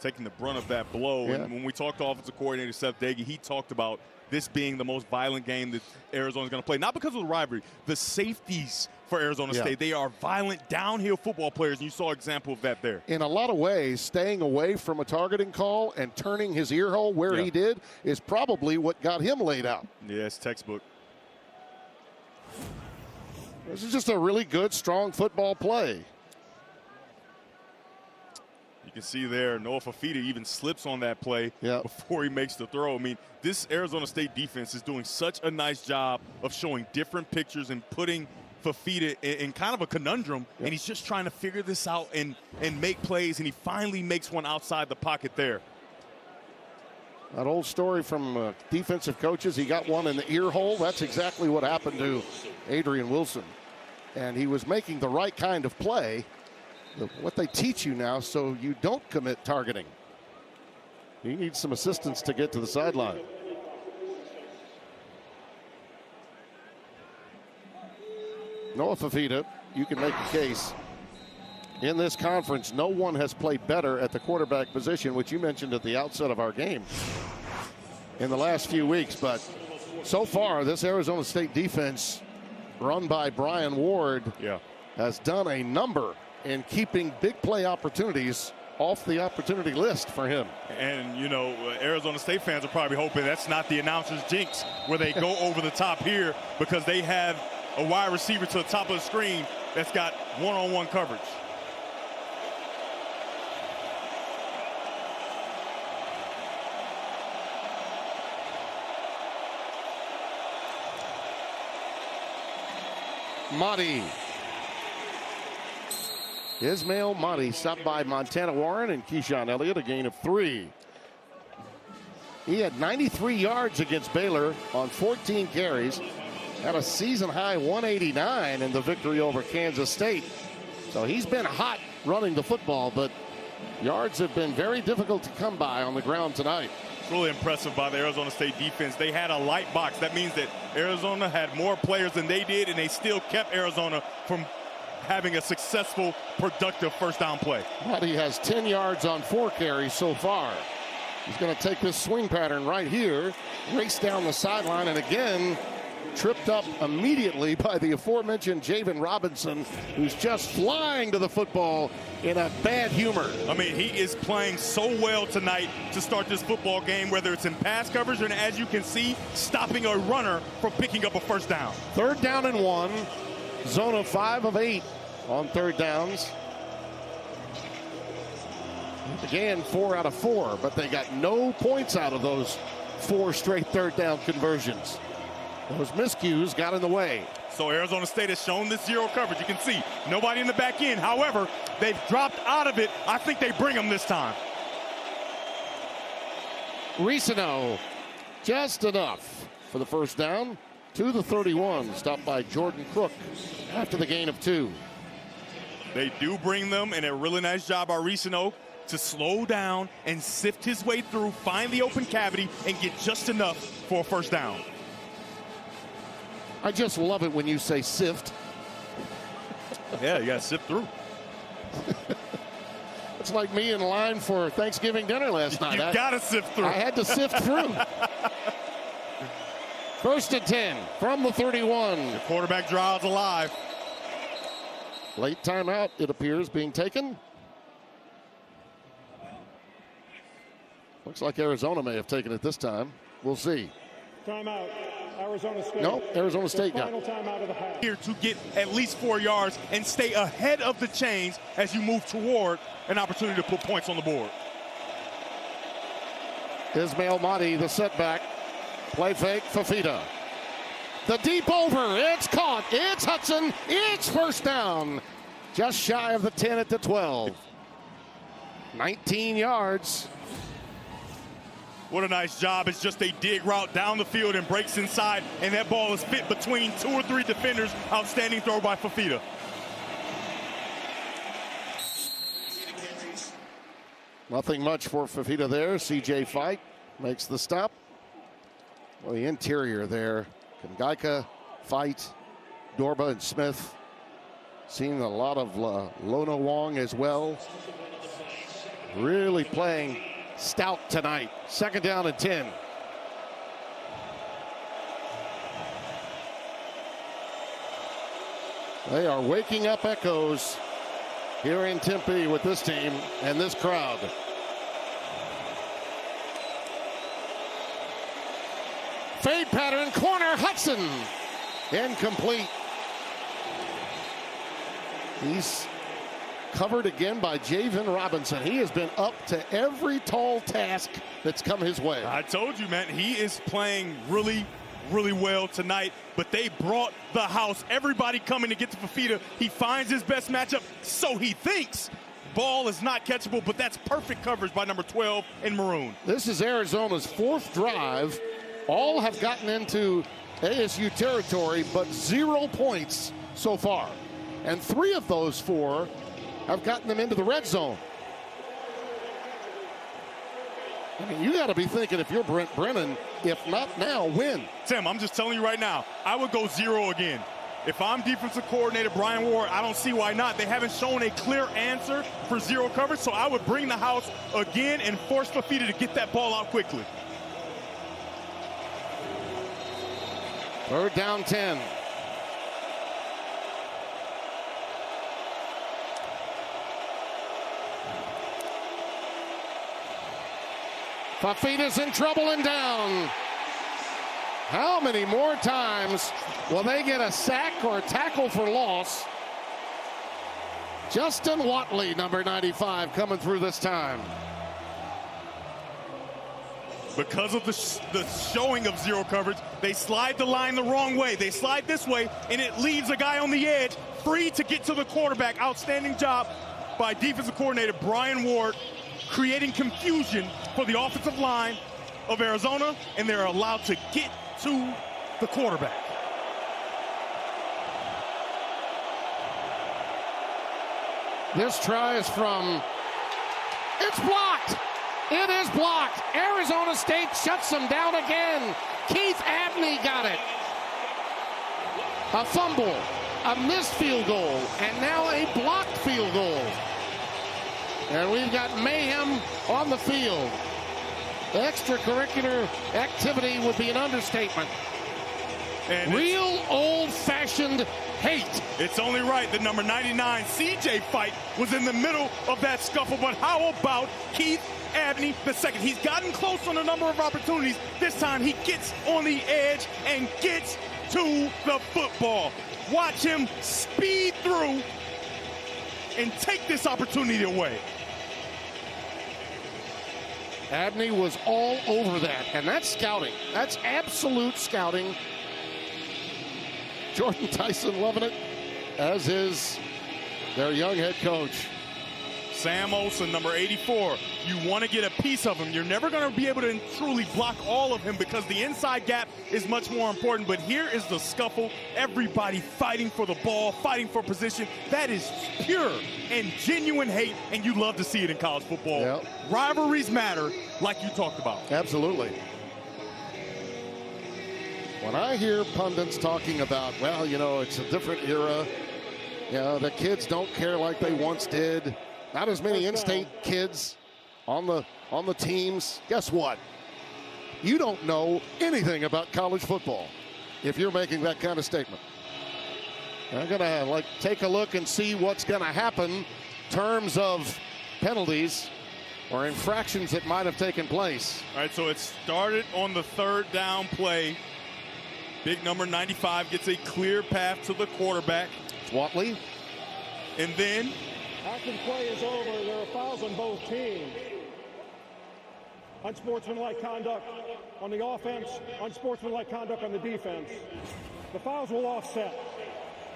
S3: taking the brunt of that blow.
S1: Yeah.
S3: And when we talked to offensive coordinator Seth Dagey, he talked about this being the most violent game that Arizona's going to play. Not because of the rivalry. The safeties for Arizona State, they are violent downhill football players, and you saw an example of that there.
S1: In a lot of ways, staying away from a targeting call and turning his ear hole where he did is probably what got him laid out.
S3: Yeah, it's textbook.
S1: This is just a really good, strong football play.
S3: You can see there, Noah Fifita even slips on that play before he makes the throw. I mean, this Arizona State defense is doing such a nice job of showing different pictures and putting Fifita in kind of a conundrum, and he's just trying to figure this out and make plays, and he finally makes one outside the pocket there.
S1: That old story from defensive coaches, he got one in the ear hole. That's exactly what happened to Adrian Wilson. And he was making the right kind of play, what they teach you now so you don't commit targeting. He needs some assistance to get to the sideline. Noah Fifita, you can make a case. In this conference, no one has played better at the quarterback position, which you mentioned at the outset of our game in the last few weeks. But so far, this Arizona State defense, run by Brian Ward, has done a number in keeping big play opportunities off the opportunity list for him.
S3: And, you know, Arizona State fans are probably hoping that's not the announcer's jinx where they go over the top here because they have a wide receiver to the top of the screen that's got one-on-one coverage.
S1: Mahdi. Ismail Mahdi stopped by Montana Warren and Keyshawn Elliott, a gain of 3. He had 93 yards against Baylor on 14 carries. Had a season-high 189 in the victory over Kansas State. So he's been hot running the football, but yards have been very difficult to come by on the ground tonight.
S3: It's really impressive by the Arizona State defense. They had a light box. That means that Arizona had more players than they did, and they still kept Arizona from having a successful, productive first down play.
S1: Mahdi has 10 yards on 4 carries so far. He's going to take this swing pattern right here, race down the sideline, and again, tripped up immediately by the aforementioned Javen Robinson, who's just flying to the football in a bad humor.
S3: I mean, he is playing so well tonight to start this football game, whether it's in pass coverage and, as you can see, stopping a runner from picking up a first down.
S1: 3rd down and 1. Zona 5 of 8 on 3rd downs. Again, 4 out of 4, but they got no points out of those 4 straight 3rd down conversions. Those miscues got in the way.
S3: So Arizona State has shown this zero coverage. You can see nobody in the back end. However, they've dropped out of it. I think they bring them this time.
S1: Ricino, just enough for the first down to the 31. Stopped by Jordan Crook after the gain of 2.
S3: They do bring them, and a really nice job by Ricino to slow down and sift his way through, find the open cavity, and get just enough for a first down.
S1: I just love it when you say sift.
S3: Yeah, you got to sift through.
S1: It's like me in line for Thanksgiving dinner last night.
S3: You got to sift through.
S1: I had to sift through. 1st and 10 from the 31.
S3: The quarterback drives alive.
S1: Late timeout, it appears, being taken. Looks like Arizona may have taken it this time. We'll see.
S7: Timeout. Arizona State.
S1: No, Arizona State got
S7: Final time out of the half.
S3: Here to get at least 4 yards and stay ahead of the chains as you move toward an opportunity to put points on the board.
S1: Ismail Mahdi, the setback. Play fake, Fifita. The deep over, it's caught, it's Hudson, it's first down. Just shy of the 10 at the 12. 19 yards.
S3: What a nice job. It's just a dig route down the field and breaks inside, and that ball is fit between 2 or 3 defenders. Outstanding throw by Fifita.
S1: Nothing much for Fifita there. CJ Fight makes the stop. Well, the interior there, Kangaika, Fight, Dorba, and Smith. Seen a lot of Lona Wong as well. Really playing stout tonight. Second down and 10. They are waking up echoes here in Tempe with this team and this crowd. Fade pattern, corner, Hudson. Incomplete. He's covered again by Javen Robinson. He has been up to every tall task that's come his way.
S3: I told you, man, he is playing really well tonight, but they brought the house. Everybody coming to get to Fifita. He finds his best matchup, so he thinks. Ball is not catchable, but that's perfect coverage by number 12 in maroon.
S1: This is Arizona's 4th drive. All have gotten into ASU territory, but 0 points so far. And 3 of those 4 have gotten them into the red zone. I mean, you got to be thinking, if you're Brent Brennan, if not now, when?
S3: Tim, I'm just telling you right now, I would go 0 again. If I'm defensive coordinator Brian Ward, I don't see why not. They haven't shown a clear answer for 0 coverage, so I would bring the house again and force Fifita to get that ball out quickly.
S1: 3rd down 10. Fifita's in trouble and down. How many more times will they get a sack or a tackle for loss? Justin Watley, number 95, coming through this time.
S3: Because of the showing of 0 coverage, they slide the line the wrong way. They slide this way, and it leaves a guy on the edge free to get to the quarterback. Outstanding job by defensive coordinator Brian Ward, creating confusion for the offensive line of Arizona, and they're allowed to get to the quarterback.
S1: This try is from, it's blocked. It is blocked. Arizona State shuts them down again. Keith Abney got it. A fumble, a missed field goal, and now a blocked field goal. And we've got mayhem on the field. Extracurricular activity would be an understatement. And real old-fashioned hate.
S3: It's only right that number 99, CJ Fight, was in the middle of that scuffle. But how about Keith Abney the second? He's gotten close on a number of opportunities. This time he gets on the edge and gets to the football. Watch him speed through and take this opportunity away.
S1: Abney was all over that, and that's scouting. That's absolute scouting. Jordan Tyson loving it, as is their young head coach.
S3: Sam Olsen, number 84. You want to get a piece of him. You're never going to be able to truly block all of him because the inside gap is much more important. But here is the scuffle. Everybody fighting for the ball, fighting for position. That is pure and genuine hate, and you love to see it in college football.
S1: Yep.
S3: Rivalries matter, like you talked about.
S1: Absolutely. When I hear pundits talking about, well, you know, it's a different era. You know, the kids don't care like they once did. Not as many in-state kids on the teams. Guess what? You don't know anything about college football if you're making that kind of statement. I'm gonna take a look and see what's gonna happen in terms of penalties or infractions that might have taken place.
S3: All right, so it started on the 3rd down play. Big number 95 gets a clear path to the quarterback.
S1: Watley.
S3: And then
S7: After the play is over, there are fouls on both teams. Unsportsmanlike conduct on the offense, unsportsmanlike conduct on the defense. The fouls will offset.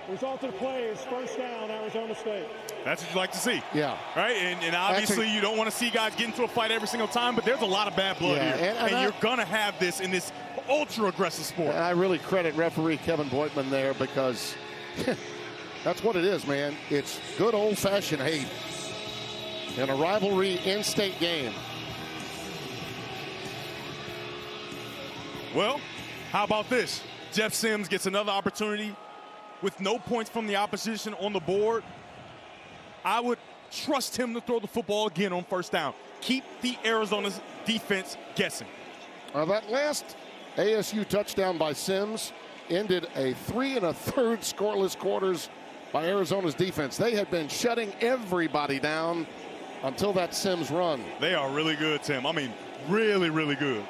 S7: The result of the play is first down, Arizona State.
S3: that's what you like to see.
S1: Yeah.
S3: Right? And obviously you don't want to see guys get into a fight every single time, but there's a lot of bad blood
S1: Yeah,
S3: here.
S1: and
S3: You're going to have this in this ultra-aggressive sport.
S1: And I really credit referee Kevin Boitman there because that's what it is, man. It's good old-fashioned hate in a rivalry in-state game.
S3: Well, how about this? Jeff Sims gets another opportunity with no points from the opposition on the board. I would trust him to throw the football again on first down. Keep the Arizona defense guessing.
S1: That last ASU touchdown by Sims ended a 3 1/3 scoreless quarters by Arizona's defense. They had been shutting everybody down until that Sims run.
S3: They are really good, Tim. I mean, really, really good.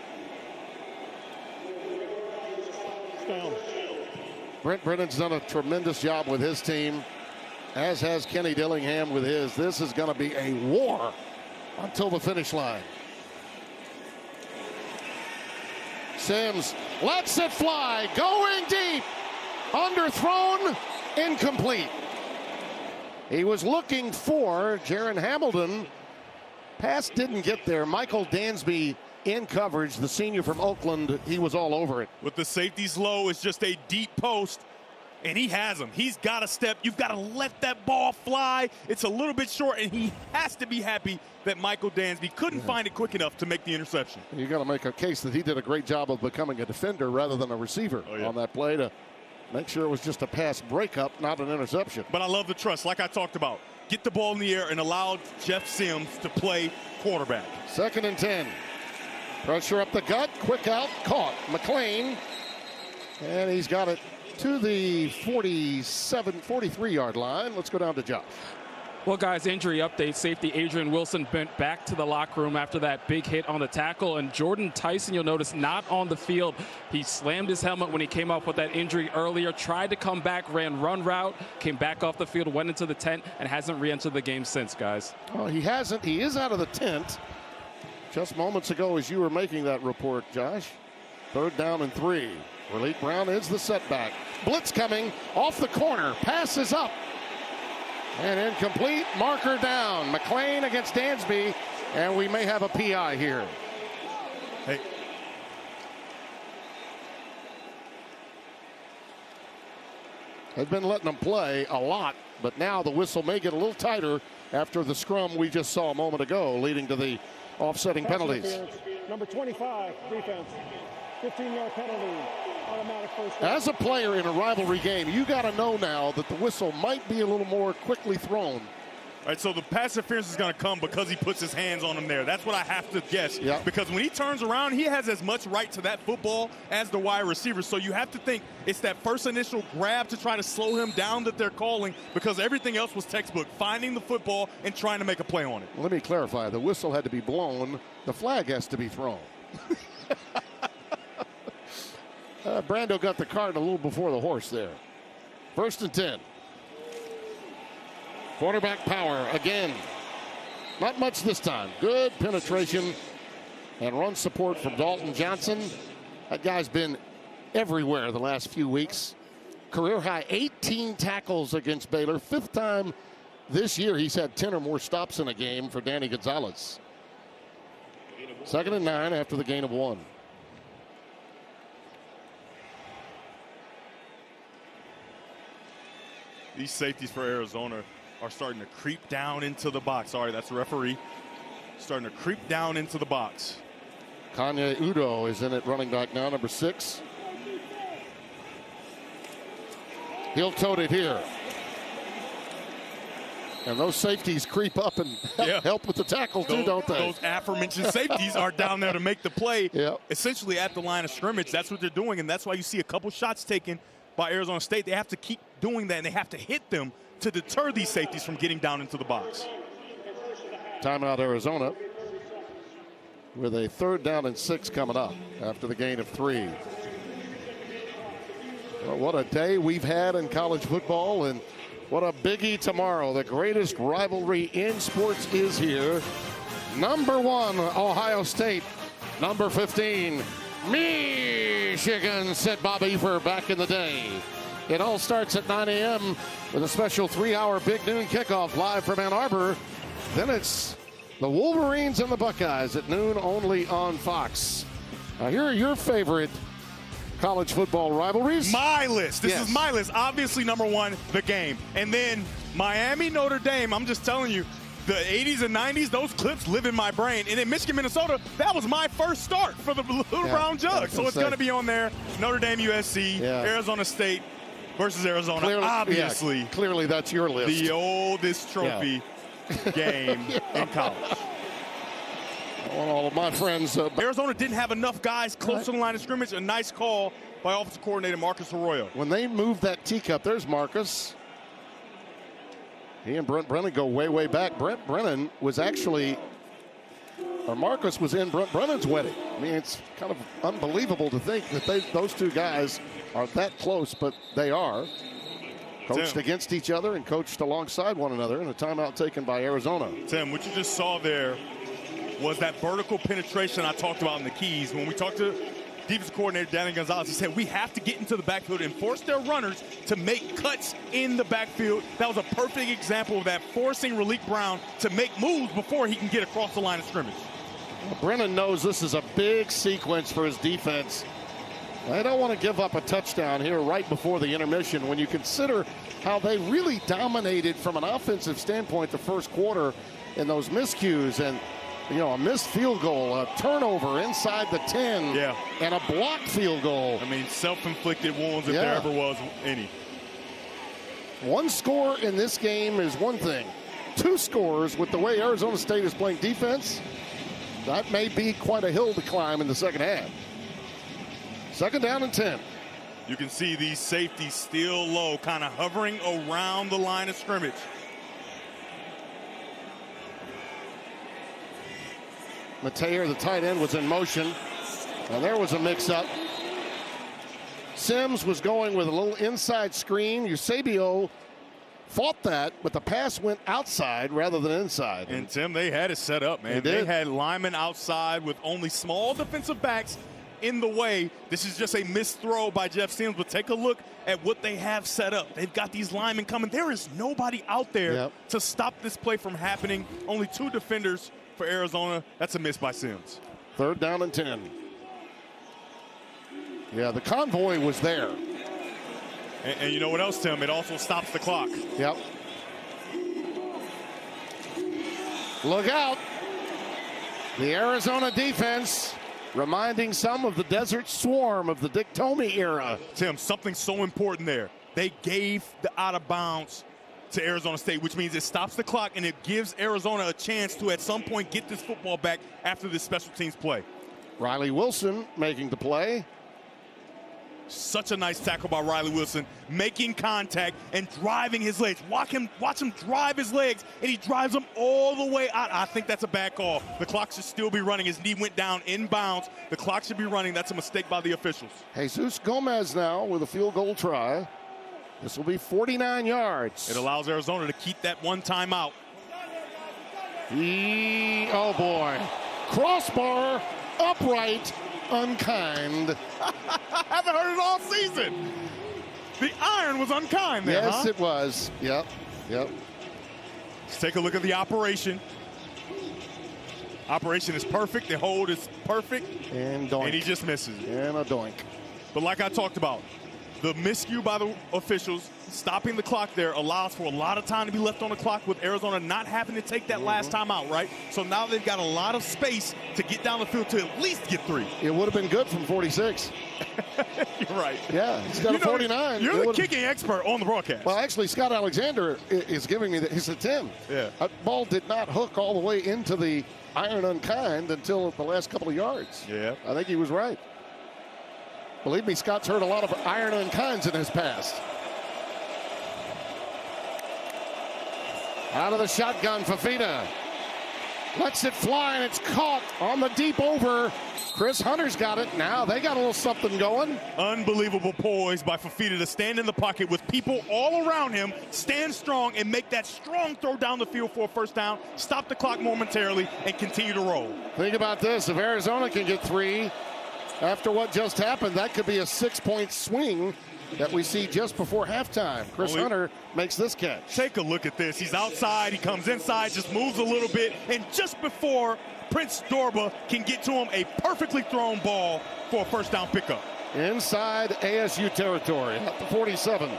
S7: Down.
S1: Brent Brennan's done a tremendous job with his team, as has Kenny Dillingham with his. This is going to be a war until the finish line. Sims lets it fly, going deep, underthrown, incomplete. He was looking for Jaron Hamilton. Pass didn't get there. Michael Dansby in coverage, the senior from Oakland, he was all over it.
S3: With the safeties low, it's just a deep post, and he has him. He's got to step. You've got to let that ball fly. It's a little bit short, and he has to be happy that Michael Dansby couldn't find it quick enough to make the interception.
S1: You got to make a case that he did a great job of becoming a defender rather than a receiver on that play to make sure it was just a pass breakup, not an interception.
S3: But I love the trust, like I talked about. Get the ball in the air and allow Jeff Sims to play quarterback.
S1: 2nd and 10. Pressure up the gut, quick out, caught. McLean, and he's got it to the 43-yard line. Let's go down to Josh.
S2: Well, guys, injury update. Safety Adrian Wilson went back to the locker room after that big hit on the tackle. And Jordan Tyson, you'll notice, not on the field. He slammed his helmet when he came off with that injury earlier, tried to come back, ran run route, came back off the field, went into the tent, and hasn't re-entered the game since, guys.
S1: Oh, he hasn't. He is out of the tent. Just moments ago as you were making that report, Josh. 3rd down and 3. Raleigh Brown is the setback. Blitz coming off the corner. Passes up. And incomplete. Marker down. McLean against Dansby. And we may have a PI here.
S3: Hey.
S1: They've been letting them play a lot, but now the whistle may get a little tighter after the scrum we just saw a moment ago, leading to the offsetting penalties.
S7: Number 25, defense. 15-yard penalty. Automatic first down.
S1: As a player in a rivalry game, you got to know now that the whistle might be a little more quickly thrown.
S3: All right, so the pass interference is going to come because he puts his hands on him there. That's what I have to guess.
S1: Yep.
S3: Because when he turns around, he has as much right to that football as the wide receiver. So you have to think it's that first initial grab to try to slow him down that they're calling, because everything else was textbook, finding the football and trying to make a play on it.
S1: Let me clarify. The whistle had to be blown. The flag has to be thrown. Brando got the cart a little before the horse there. 1st and 10. Quarterback power again. Not much this time. Good penetration and run support from Dalton Johnson. That guy's been everywhere the last few weeks. Career high 18 tackles against Baylor. 5th time this year he's had 10 or more stops in a game for Danny Gonzalez. 2nd and 9 after the gain of 1.
S3: These safeties for Arizona are starting to creep down into the box. Sorry, that's the referee. Starting to creep down into the box.
S1: Kanye Udo is in it, running back now, number 6. He'll tote it here. And those safeties creep up and help with the tackle too, don't they?
S3: Those aforementioned safeties are down there to make the play,
S1: Yep.
S3: essentially at the line of scrimmage. That's what they're doing, and that's why you see a couple shots taken by Arizona State. They have to keep doing that, and they have to hit them to deter these safeties from getting down into the box.
S1: Timeout Arizona with a 3rd down and 6 coming up after the gain of 3. Well, what a day we've had in college football, and what a biggie tomorrow. The greatest rivalry in sports is here. Number 1, Ohio State. Number 15, Michigan, said Bob Efer back in the day. It all starts at 9 a.m. with a special 3-hour Big Noon kickoff live from Ann Arbor. Then it's the Wolverines and the Buckeyes at noon only on Fox. Now, here are your favorite college football rivalries.
S3: My list. This
S1: Yes.
S3: is my list. Obviously, number 1, the game. And then Miami, Notre Dame. I'm just telling you, the 80s and 90s, those clips live in my brain. And in Michigan, Minnesota, that was my first start for the Little Brown Jug. So it's going to be on there. Notre Dame, USC, Arizona State versus Arizona.
S1: Clearly,
S3: Obviously.
S1: Clearly, that's your list.
S3: The oldest trophy game in college.
S1: I want all of my friends.
S3: Arizona didn't have enough guys close to the line of scrimmage. A nice call by offensive coordinator Marcus Arroyo.
S1: When they moved that teacup, there's Marcus. He and Brent Brennan go way, way back. Brent Brennan was actually, or Marcus was in Brent Brennan's wedding. I mean, it's kind of unbelievable to think that those two guys are that close, but they are. Coached against each other and coached alongside one another in a timeout taken by Arizona.
S3: Tim, what you just saw there was that vertical penetration I talked about in the Keys. When we talked to defensive coordinator Danny Gonzalez, he said we have to get into the backfield and force their runners to make cuts in the backfield. That was a perfect example of that, forcing Raleek Brown to make moves before he can get across the line of scrimmage.
S1: Brennan knows this is a big sequence for his defense. They don't want to give up a touchdown here right before the intermission when you consider how they really dominated from an offensive standpoint the first quarter in those miscues, and a missed field goal, a turnover inside the 10, and a blocked field goal.
S3: I mean, self-inflicted wounds if there ever was any.
S1: One score in this game is one thing. 2 scores with the way Arizona State is playing defense, that may be quite a hill to climb in the second half. 2nd down and 10.
S3: You can see these safeties still low, kind of hovering around the line of scrimmage.
S1: Mateer, the tight end, was in motion, and there was a mix-up. Sims was going with a little inside screen. Eusebio fought that, but the pass went outside rather than inside.
S3: And Tim, they had it set up, man. They had linemen outside with only small defensive backs in the way. This is just a missed throw by Jeff Sims, but take a look at what they have set up. They've got these linemen coming. There is nobody out there to stop this play from happening. Only 2 defenders for Arizona. That's a miss by Sims.
S1: 3rd down and 10. Yeah, the convoy was there.
S3: And you know what else, Tim? It also stops the clock.
S1: Yep. Look out. The Arizona defense reminding some of the Desert Swarm of the Dick Tomey era.
S3: Tim, something so important there. They gave the out of bounds to Arizona State, which means it stops the clock and it gives Arizona a chance to at some point get this football back after this special teams play.
S1: Riley Wilson making the play.
S3: Such a nice tackle by Riley Wilson, making contact and driving his legs. Watch him drive his legs, and he drives them all the way out. I think that's a bad call. The clock should still be running. His knee went down inbounds. The clock should be running. That's a mistake by the officials.
S1: Jesus Gomez now with a field goal try. This will be 49 yards.
S3: It allows Arizona to keep that one timeout.
S1: Oh, boy. Crossbar, upright, unkind.
S3: I haven't heard it all season. The iron was unkind there,
S1: Yes, it was. Yep.
S3: Let's take a look at the operation. Operation is perfect. The hold is perfect.
S1: And doink.
S3: And he just misses.
S1: And a doink.
S3: But like I talked about, the miscue by the officials, stopping the clock there, allows for a lot of time to be left on the clock with Arizona not having to take that last time out, right? So now they've got a lot of space to get down the field to at least get 3.
S1: It would have been good from 46.
S3: You're right.
S1: Yeah, he's got a 49.
S3: You're the kicking expert on the broadcast.
S1: Well, actually, Scott Alexander is giving me that. He said, Tim, that ball did not hook all the way into the iron unkind until the last couple of yards.
S3: Yeah.
S1: I think he was right. Believe me, Scott's heard a lot of iron unkinds in his past. Out of the shotgun, Fafita lets it fly, and it's caught on the deep over. Chris Hunter's got it. Now they got a little something going.
S3: Unbelievable poise by Fifita to stand in the pocket with people all around him, stand strong, and make that strong throw down the field for a first down, stop the clock momentarily, and continue to roll.
S1: Think about this. If Arizona can get 3 after what just happened, that could be a 6-point swing that we see just before halftime. Chris Hunter makes this catch.
S3: Take a look at this. He's outside. He comes inside, just moves a little bit, and just before Prince Dorba can get to him, a perfectly thrown ball for a first down pickup.
S1: Inside ASU territory at the 47.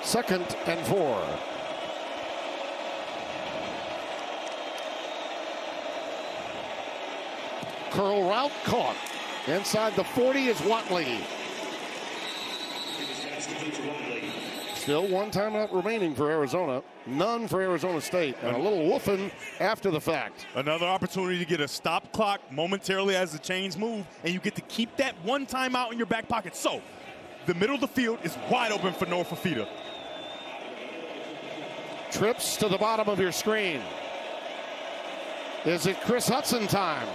S1: 2nd and 4. Curl route caught. Inside the 40 is Watley. Still 1 timeout remaining for Arizona. None for Arizona State. And a little woofing after the fact.
S3: Another opportunity to get a stop clock momentarily as the chains move, and you get to keep that 1 timeout in your back pocket. So the middle of the field is wide open for Noah Fifita.
S1: Trips to the bottom of your screen. Is it Chris Hudson time?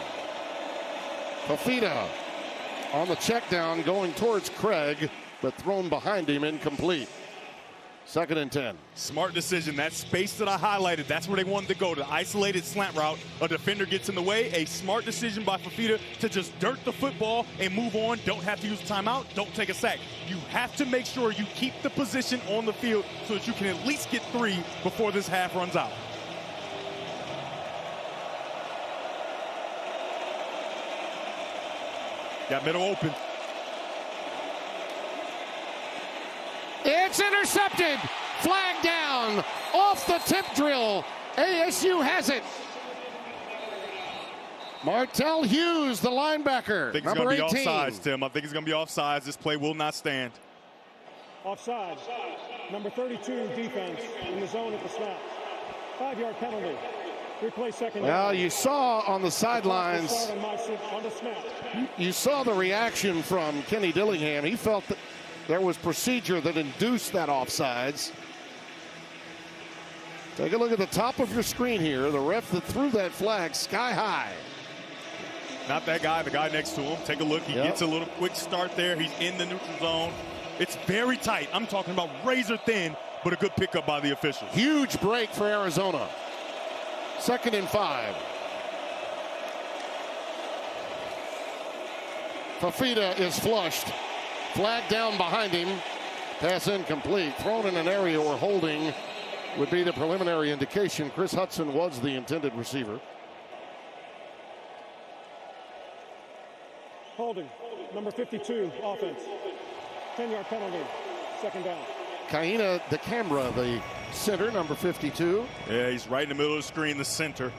S1: Fifita on the check down going towards Craig, but thrown behind him, incomplete. 2nd and 10.
S3: Smart decision. That space that I highlighted, that's where they wanted to go, the isolated slant route. A defender gets in the way. A smart decision by Fifita to just dirt the football and move on. Don't have to use a timeout. Don't take a sack. You have to make sure you keep the position on the field so that you can at least get 3 before this half runs out. Got middle open.
S1: It's intercepted. Flag down. Off the tip drill. ASU has it. Martell Hughes, the linebacker.
S3: I think
S1: number 18.
S3: It's going to be offsides, Tim. I think it's going to be offsides. This play will not stand.
S7: Offside. Number 32 defense in the zone at the snap. 5-yard penalty. Replay second down.
S1: Well, you saw on the sidelines,
S7: on the snap.
S1: you saw the reaction from Kenny Dillingham. He felt that there was procedure that induced that offsides. Take a look at the top of your screen here. The ref that threw that flag sky high.
S3: Not that guy, the guy next to him. Take a look. He gets a little quick start there. He's in the neutral zone. It's very tight. I'm talking about razor thin, but a good pickup by the officials.
S1: Huge break for Arizona. 2nd and 5. Fifita is flushed. Flag down behind him. Pass incomplete. Thrown in an area where holding would be the preliminary indication. Chris Hudson was the intended receiver.
S7: Holding. Number 52 offense. 10-yard penalty. 2nd down.
S1: Kaina the camera, the center, number 52.
S3: Yeah, he's right in the middle of the screen, the center.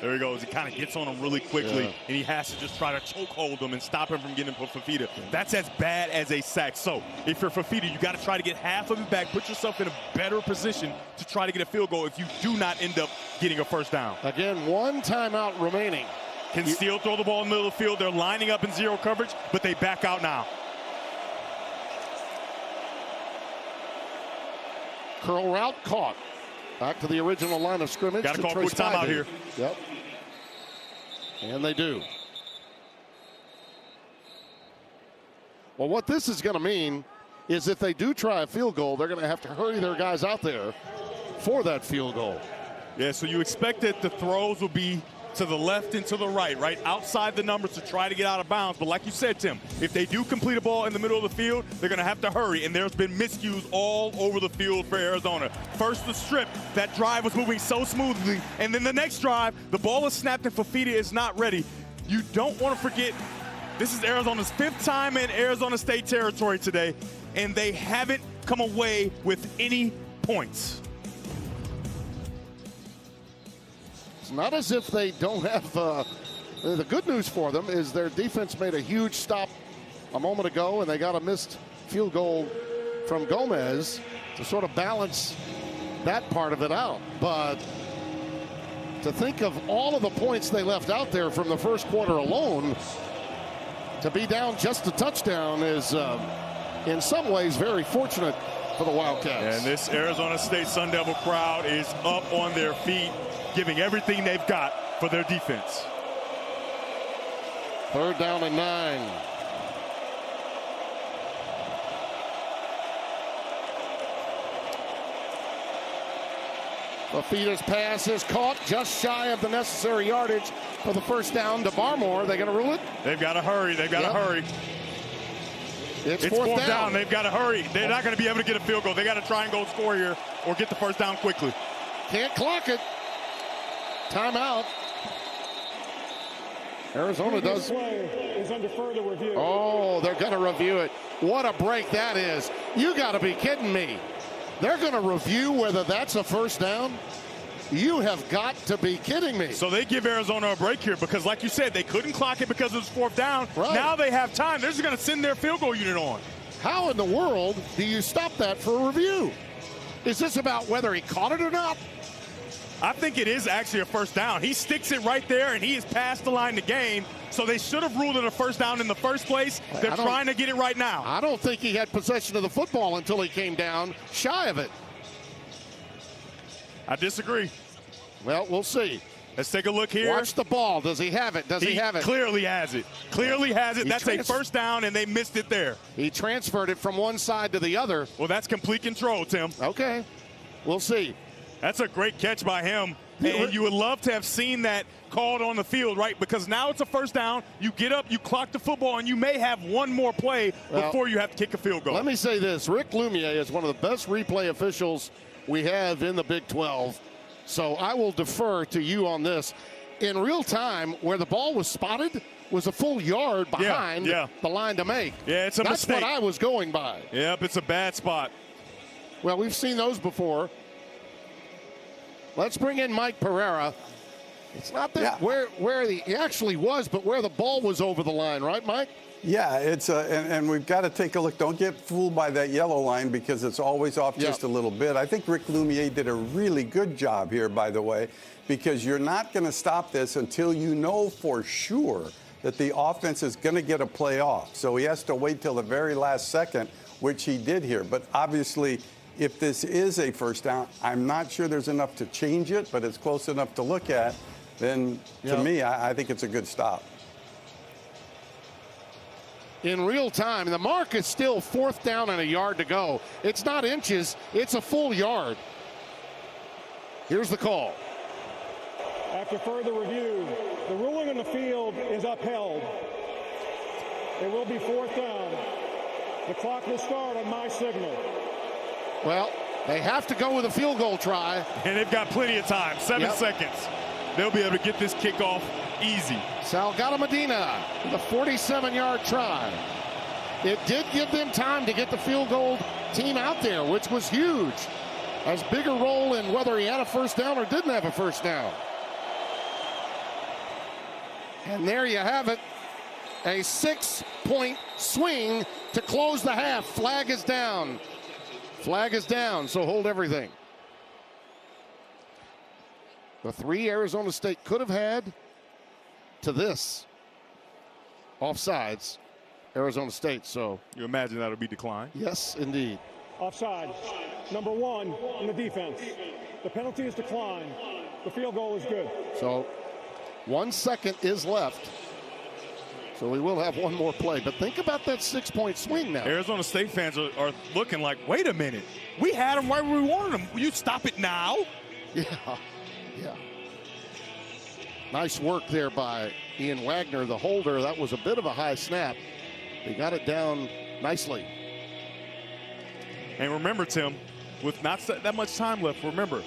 S3: There he goes. He kind of gets on him really quickly, and he has to just try to chokehold him and stop him from getting for Fifita. That's as bad as a sack. So if you're Fifita, you got to try to get half of it back, put yourself in a better position to try to get a field goal if you do not end up getting a first down.
S1: Again, 1 timeout remaining.
S3: Can still throw the ball in the middle of the field. They're lining up in zero coverage, but they back out now.
S1: Curl route caught. Back to the original line of scrimmage.
S3: Got to call quick timeout here.
S1: Yep. And they do. Well, what this is going to mean is if they do try a field goal, they're going to have to hurry their guys out there for that field goal.
S3: Yeah, so you expect that the throws will be to the left and to the right outside the numbers to try to get out of bounds. But like you said, Tim, if they do complete a ball in the middle of the field, they're going to have to hurry. And there's been miscues all over the field for Arizona. First, the strip. That drive was moving so smoothly. And then the next drive, the ball is snapped and Fifita is not ready. You don't want to forget, this is Arizona's 5th time in Arizona State territory today, and they haven't come away with any points.
S1: It's not as if they don't have the good news for them is their defense made a huge stop a moment ago, and they got a missed field goal from Gomez to sort of balance that part of it out. But to think of all of the points they left out there from the first quarter alone, to be down just a touchdown is in some ways very fortunate for the Wildcats.
S3: And this Arizona State Sun Devil crowd is up on their feet. giving everything they've got for their defense.
S1: 3rd down and 9. Fifita's pass is caught just shy of the necessary yardage for the first down to Barmore. They're going to rule it.
S3: They've got to hurry. They've got to hurry.
S1: It's
S3: fourth
S1: fourth
S3: down. They've got to hurry. They're not going to be able to get a field goal. They got to try and go score here or get the first down quickly.
S1: Can't clock it. Timeout. Arizona does.
S7: Play is under further review.
S1: Oh, they're going to review it. What a break that is. You got to be kidding me. They're going to review whether that's a first down? You have got to be kidding me.
S3: So they give Arizona a break here because, like you said, they couldn't clock it because it was 4th down.
S1: Right.
S3: Now they have time. They're just going to send their field goal unit on.
S1: How in the world do you stop that for a review? Is this about whether he caught it or not?
S3: I think it is actually a first down. He sticks it right there, and he is past the line to gain. So they should have ruled it a first down in the first place. They're trying to get it right now.
S1: I don't think he had possession of the football until he came down shy of it.
S3: I disagree.
S1: Well, we'll see.
S3: Let's take a look here.
S1: Watch the ball. Does he have it? Does he have it?
S3: Clearly has it. Clearly has it. That's a first down, and they missed it there.
S1: He transferred it from one side to the other.
S3: Well, that's complete control, Tim.
S1: Okay. We'll see.
S3: That's a great catch by him. And you would love to have seen that called on the field, right? Because now it's a first down. You get up, you clock the football, and you may have one more play before you have to kick a field goal.
S1: Let me say this. Rick Lumier is one of the best replay officials we have in the Big 12. So I will defer to you on this. In real time, where the ball was spotted was a full yard behind the line to make.
S3: Yeah, it's a mistake.
S1: That's what I was going by.
S3: Yep, it's a bad spot.
S1: Well, we've seen those before. Let's bring in Mike Pereira. It's not that where he actually was, but where the ball was over the line, right, Mike?
S4: Yeah, it's and we've got to take a look. Don't get fooled by that yellow line because it's always off just a little bit. I think Rick Lumier did a really good job here, by the way, because you're not going to stop this until you know for sure that the offense is going to get a play off. So he has to wait till the very last second, which he did here. But obviously, if this is a first down, I'm not sure there's enough to change it, but it's close enough to look at. Then, to me, I think it's a good stop.
S1: In real time, the mark is still 4th down and a yard to go. It's not inches, it's a full yard. Here's the call.
S7: After further review, the ruling on the field is upheld. It will be 4th down. The clock will start on my signal.
S1: Well, they have to go with a field goal try.
S3: And they've got plenty of time, 7 seconds. They'll be able to get this kickoff easy.
S1: Salgado Medina with a 47-yard try. It did give them time to get the field goal team out there, which was huge. Has bigger role in whether he had a first down or didn't have a first down. And there you have it. A 6-point swing to close the half. Flag is down. Flag is down, so hold everything. The 3 Arizona State could have had to this. Offsides, Arizona State, so.
S3: You imagine that'll be declined?
S1: Yes, indeed.
S7: Offsides, number 1 in the defense. The penalty is declined. The field goal is good.
S1: So 1 second is left. So we will have one more play. But think about that 6-point swing now.
S3: Arizona State fans are looking like, wait a minute. We had them right where we wanted them. Will you stop it now?
S1: Yeah. Nice work there by Ian Wagner, the holder. That was a bit of a high snap. They got it down nicely.
S3: And remember, Tim, with not that much time left, remember,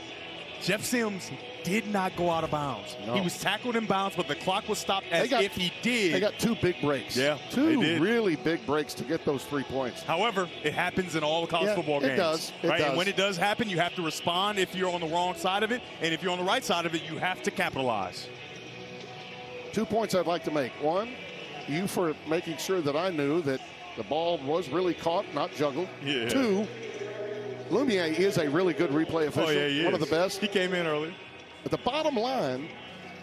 S3: Jeff Sims did not go out of bounds.
S1: No.
S3: He was tackled in bounds, but the clock was stopped as if he did.
S1: They got 2 big breaks.
S3: Yeah,
S1: two really big breaks to get those 3 points.
S3: However, it happens in all the college football games.
S1: It does.
S3: Right? And when it does happen, you have to respond if you're on the wrong side of it. And if you're on the right side of it, you have to capitalize.
S1: 2 points I'd like to make. 1, you for making sure that I knew that the ball was really caught, not juggled.
S3: Yeah.
S1: 2, Lumier is a really good replay official.
S3: Oh, yeah, he
S1: one
S3: is.
S1: of the best.
S3: He came in early.
S1: But the bottom line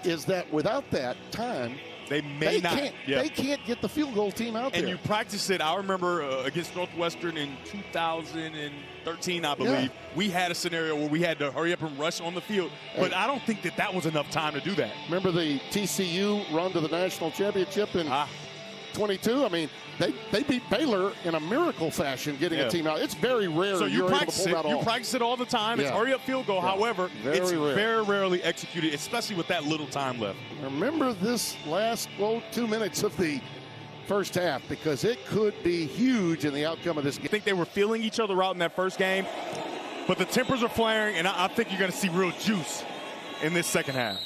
S1: is that without that time,
S3: They may not.
S1: They can't get the field goal team out there.
S3: And you practice it. I remember against Northwestern in 2013, I believe, we had a scenario where we had to hurry up and rush on the field. But I don't think that was enough time to do that.
S1: Remember the TCU run to the national championship in 22? I mean, they beat Baylor in a miracle fashion getting a team out. It's very rare you're able to pull that off.
S3: You practice it all the time. It's hurry up field goal. However, it's very rarely executed, especially with that little time left.
S1: Remember this last 2 minutes of the first half, because it could be huge in the outcome of this game.
S3: I think they were feeling each other out in that first game, but the tempers are flaring, and I think you're going to see real juice in this second half.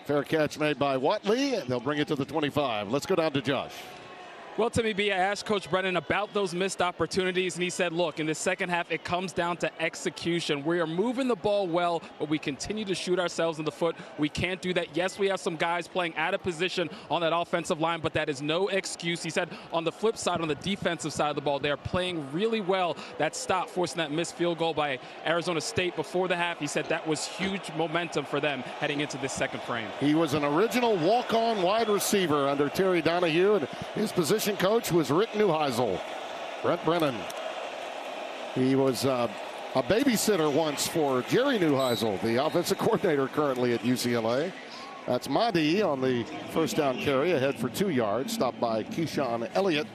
S1: Fair catch made by Watley, and they'll bring it to the 25. Let's go down to Josh.
S2: Well, Timmy B, I asked Coach Brennan about those missed opportunities, and he said, look, in the second half, it comes down to execution. We are moving the ball well, but we continue to shoot ourselves in the foot. We can't do that. Yes, we have some guys playing out of position on that offensive line, but that is no excuse. He said on the flip side, on the defensive side of the ball, they are playing really well. That stop, forcing that missed field goal by Arizona State before the half, he said that was huge momentum for them heading into this second frame.
S1: He was an original walk-on wide receiver under Terry Donahue, and his position coach was Rick Neuheisel. Brent Brennan. He was a babysitter once for Jerry Neuheisel, the offensive coordinator currently at UCLA. That's Mahdi on the first down carry, ahead for 2 yards, stopped by Keyshawn Elliott.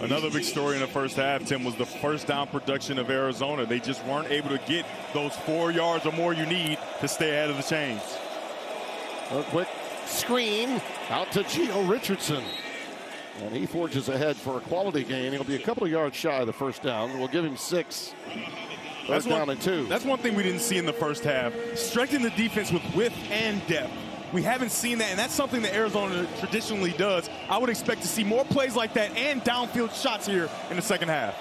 S3: Another big story in the first half, Tim, was the first down production of Arizona. They just weren't able to get those 4 yards or more you need to stay ahead of the chains.
S1: A quick screen out to Gio Richardson. And he forges ahead for a quality gain. He'll be a couple of yards shy of the first down. We'll give him 6. That's down and 2.
S3: That's one thing we didn't see in the first half. Strengthen the defense with width and depth. We haven't seen that, and that's something that Arizona traditionally does. I would expect to see more plays like that and downfield shots here in the second half.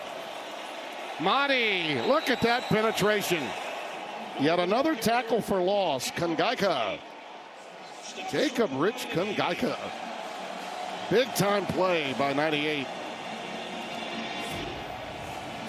S1: Mahdi, look at that penetration. Yet another tackle for loss. Kungaika. Jacob Rich Kungaika. Big time play by 98.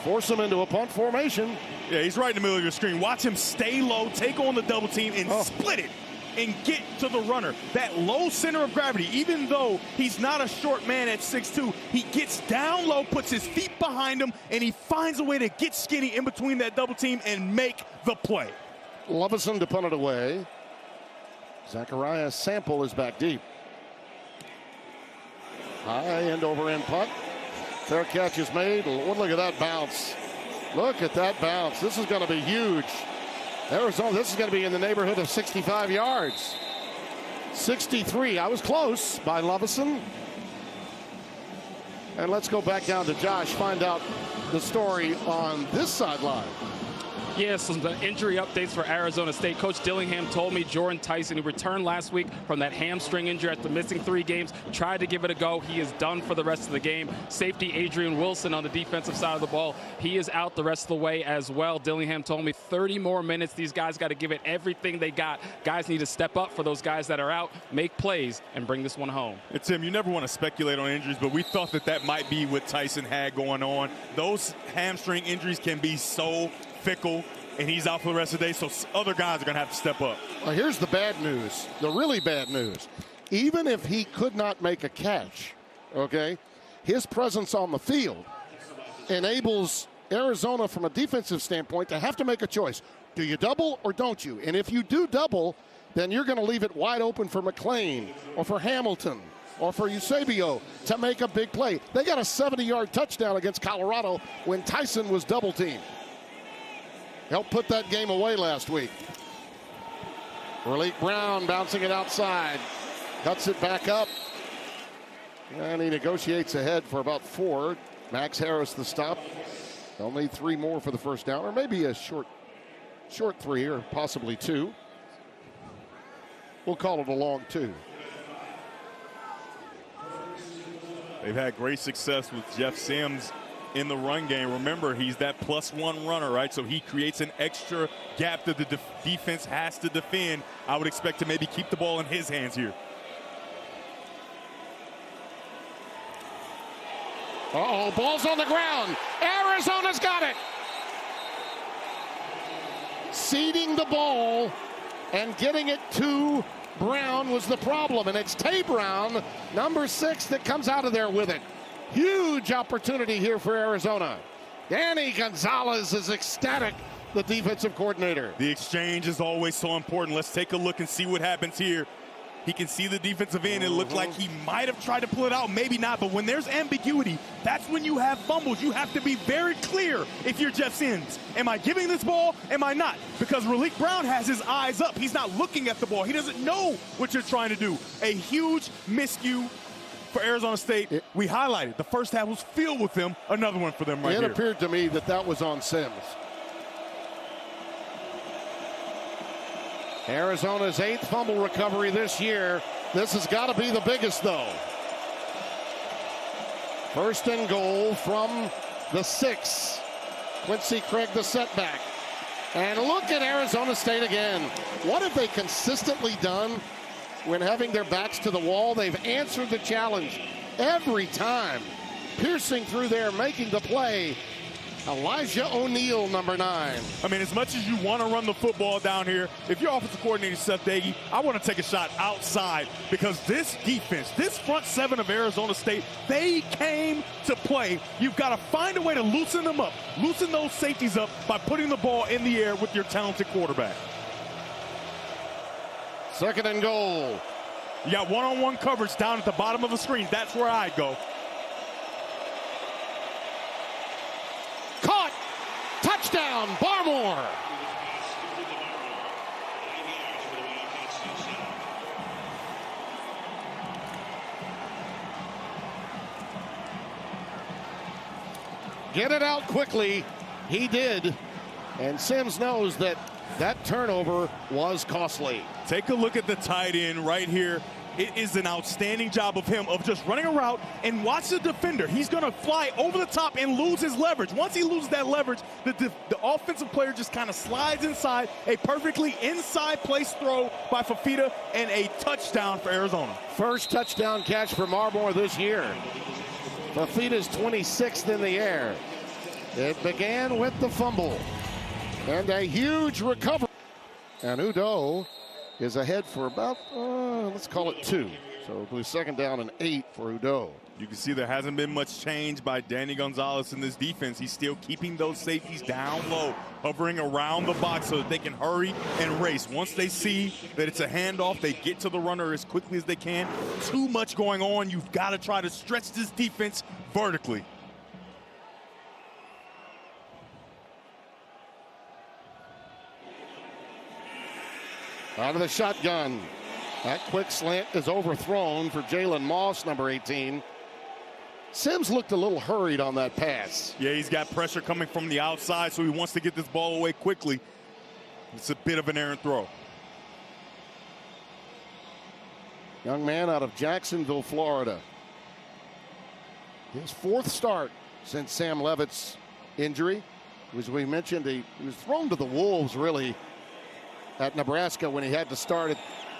S1: Force him into a punt formation.
S3: Yeah, he's right in the middle of your screen. Watch him stay low, take on the double team, and split it and get to the runner. That low center of gravity, even though he's not a short man at 6'2", he gets down low, puts his feet behind him, and he finds a way to get skinny in between that double team and make the play.
S1: Lovison to punt it away. Zachariah Sample is back deep. High end over end punt. Fair catch is made. Look at that bounce. Look at that bounce. This is going to be huge. Arizona, this is going to be in the neighborhood of 65 yards. 63. I was close by Lovison. And let's go back down to Josh, find out the story on this sideline.
S2: Yes, some injury updates for Arizona State. Coach Dillingham told me Jordan Tyson, who returned last week from that hamstring injury after missing 3 games, tried to give it a go. He is done for the rest of the game. Safety Adrian Wilson on the defensive side of the ball. He is out the rest of the way as well. Dillingham told me 30 more minutes. These guys got to give it everything they got. Guys need to step up for those guys that are out, make plays, and bring this one home.
S3: And Tim, you never want to speculate on injuries, but we thought that might be what Tyson had going on. Those hamstring injuries can be so fickle, and he's out for the rest of the day, so other guys are going to have to step up.
S1: Well, here's the bad news, the really bad news. Even if he could not make a catch, okay, his presence on the field enables Arizona from a defensive standpoint to have to make a choice. Do you double or don't you? And if you do double, then you're going to leave it wide open for McClain or for Hamilton or for Eusebio to make a big play. They got a 70-yard touchdown against Colorado when Tyson was double-teamed. Helped put that game away last week. Raleek Brown bouncing it outside. Cuts it back up. And he negotiates ahead for about 4. Max Harris the stop. They'll need 3 more for the first down, or maybe a short 3 or possibly 2. We'll call it a long 2.
S3: They've had great success with Jeff Sims in the run game. Remember, he's that +1 runner, right? So he creates an extra gap that the defense has to defend. I would expect to maybe keep the ball in his hands here.
S1: Uh-oh, ball's on the ground. Arizona's got it. Seeding the ball and getting it to Brown was the problem, and it's Tay Brown, number 6, that comes out of there with it. Huge opportunity here for Arizona. Danny Gonzalez is ecstatic, the defensive coordinator.
S3: The exchange is always so important. Let's take a look and see what happens here. He can see the defensive end. It looked like he might have tried to pull it out, maybe not. But when there's ambiguity, that's when you have fumbles. You have to be very clear if you're Jeff Sims. Am I giving this ball? Am I not? Because Raleek Brown has his eyes up. He's not looking at the ball. He doesn't know what you're trying to do. A huge miscue for Arizona State. We highlighted the first half was filled with them. Another one for them right here.
S1: It appeared to me that that was on Sims. Arizona's 8th fumble recovery this year. This has got to be the biggest, though. First and goal from the 6. Quincy Craig, the setback. And look at Arizona State again. What have they consistently done when having their backs to the wall? They've answered the challenge every time. Piercing through there, making the play. Elijah O'Neal, number 9.
S3: I mean, as much as you want to run the football down here, if you're offensive coordinator Seth Doege, I want to take a shot outside because this defense, this front 7 of Arizona State, they came to play. You've got to find a way to loosen them up, loosen those safeties up by putting the ball in the air with your talented quarterback.
S1: Second and goal.
S3: You got one-on-one coverage down at the bottom of the screen. That's where I'd go.
S1: Caught! Touchdown, Barmore! Get it out quickly. He did. And Sims knows that that turnover was costly.
S3: Take a look at the tight end right here. It is an outstanding job of him of just running a route and watch the defender. He's going to fly over the top and lose his leverage. Once he loses that leverage, the offensive player just kind of slides inside. A perfectly inside place throw by Fifita and a touchdown for Arizona.
S1: First touchdown catch for Barmore this year. Fifita's 26th in the air. It began with the fumble and a huge recovery. And Udoh is ahead for about, let's call it 2. So it'll be second down and 8 for Udoh.
S3: You can see there hasn't been much change by Danny Gonzalez in this defense. He's still keeping those safeties down low, hovering around the box so that they can hurry and race. Once they see that it's a handoff, they get to the runner as quickly as they can. Too much going on. You've got to try to stretch this defense vertically.
S1: Out of the shotgun. That quick slant is overthrown for Jalen Moss, number 18. Sims looked a little hurried on that pass.
S3: Yeah, he's got pressure coming from the outside, so he wants to get this ball away quickly. It's a bit of an errant throw.
S1: Young man out of Jacksonville, Florida. His 4th start since Sam Levitt's injury. As we mentioned, he was thrown to the wolves, really, at Nebraska when he had to start at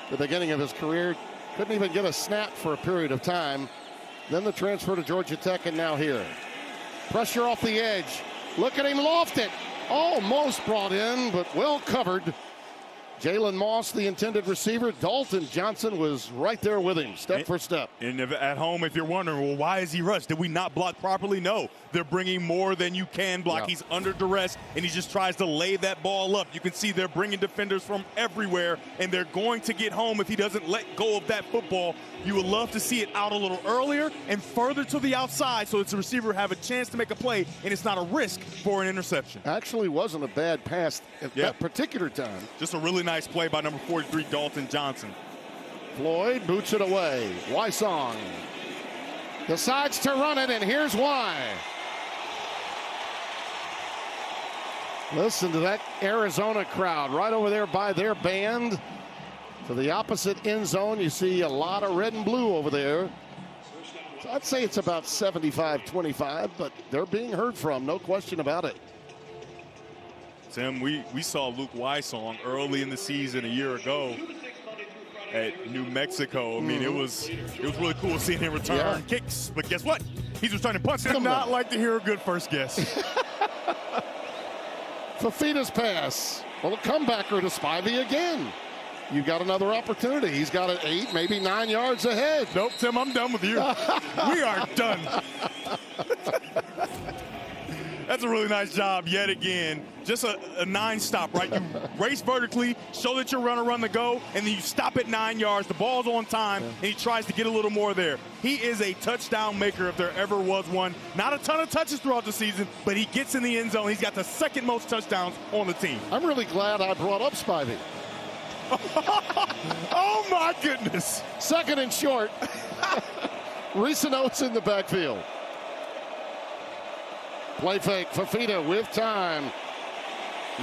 S1: the beginning of his career. Couldn't even get a snap for a period of time. Then the transfer to Georgia Tech, and now here. Pressure off the edge. Look at him loft it. Almost brought in, but well covered. Jalen Moss, the intended receiver. Dalton Johnson was right there with him, step for step.
S3: And at home, if you're wondering, well, why is he rushed? Did we not block properly? No. They're bringing more than you can block. Yep. He's under duress, and he just tries to lay that ball up. You can see they're bringing defenders from everywhere, and they're going to get home if he doesn't let go of that football. You would love to see it out a little earlier and further to the outside so it's a receiver have a chance to make a play, and it's not a risk for an interception.
S1: Actually wasn't a bad pass at that particular time.
S3: Just a really nice play by number 43, Dalton Johnson.
S1: Floyd boots it away. Wysong decides to run it, and here's why. Listen to that Arizona crowd right over there by their band. To the opposite end zone, you see a lot of red and blue over there. So I'd say it's about 75-25, but they're being heard from, no question about it.
S3: Tim, we saw Luke Wysong early in the season a year ago at New Mexico. I mean, it was really cool seeing him return kicks. But guess what? He's returning punts. I do not like to hear a good first guess.
S1: Fifita's pass. Well, a comebacker to Spivey again. you got another opportunity. He's got it 8, maybe 9 yards ahead.
S3: Nope, Tim, I'm done with you. We are done. That's a really nice job yet again. Just a 9 stop, right? You race vertically, show that you're run the go, and then you stop at 9 yards. The ball's on time, and he tries to get a little more there. He is a touchdown maker if there ever was one. Not a ton of touches throughout the season, but he gets in the end zone. He's got the second most touchdowns on the team.
S1: I'm really glad I brought up Spivey.
S3: Oh, my goodness.
S1: Second and short. Risano's in the backfield. Play fake, Fafita with time.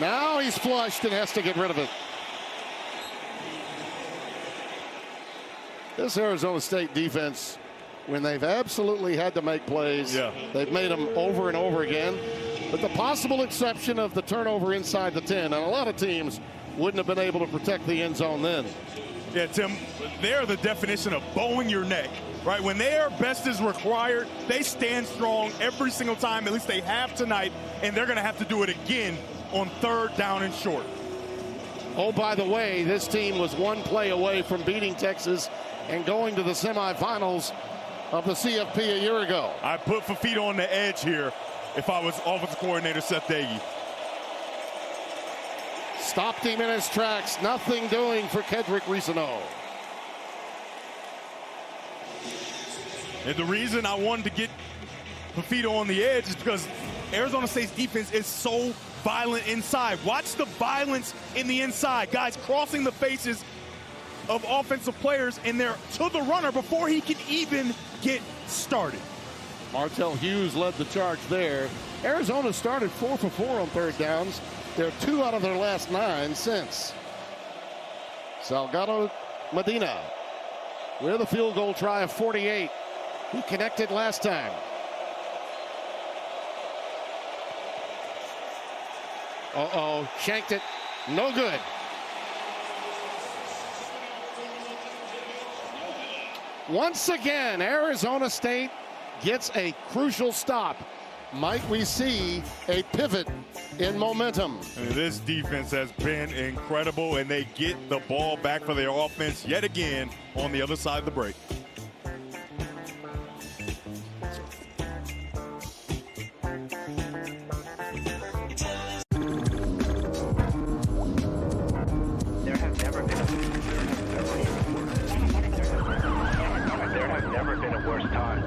S1: Now he's flushed and has to get rid of it. This Arizona State defense, when they've absolutely had to make plays, they've made them over and over again. With the possible exception of the turnover inside the 10, and a lot of teams wouldn't have been able to protect the end zone then.
S3: Yeah, Tim, they're the definition of bowing your neck, right? When their best is required, they stand strong every single time. At least they have tonight, and they're going to have to do it again on 3rd down and short.
S1: Oh, by the way, this team was 1 play away from beating Texas and going to the semifinals of the CFP a year ago.
S3: I put Fafita on the edge here if I was offensive coordinator Seth Doege.
S1: Stopped him in his tracks. Nothing doing for Kedrick Risano.
S3: And the reason I wanted to get Fafita on the edge is because Arizona State's defense is so violent inside. Watch the violence in the inside. Guys crossing the faces of offensive players, and they're to the runner before he can even get started.
S1: Martell Hughes led the charge there. Arizona started 4 for 4 on 3rd downs. They're 2 out of their last 9 since. Salgado Medina with a field goal try of 48. He connected last time. Uh-oh, shanked it. No good. Once again, Arizona State gets a crucial stop. Might we see a pivot in momentum?
S3: And this defense has been incredible, and they get the ball back for their offense yet again on the other side of the break.
S9: There has never been a worse time.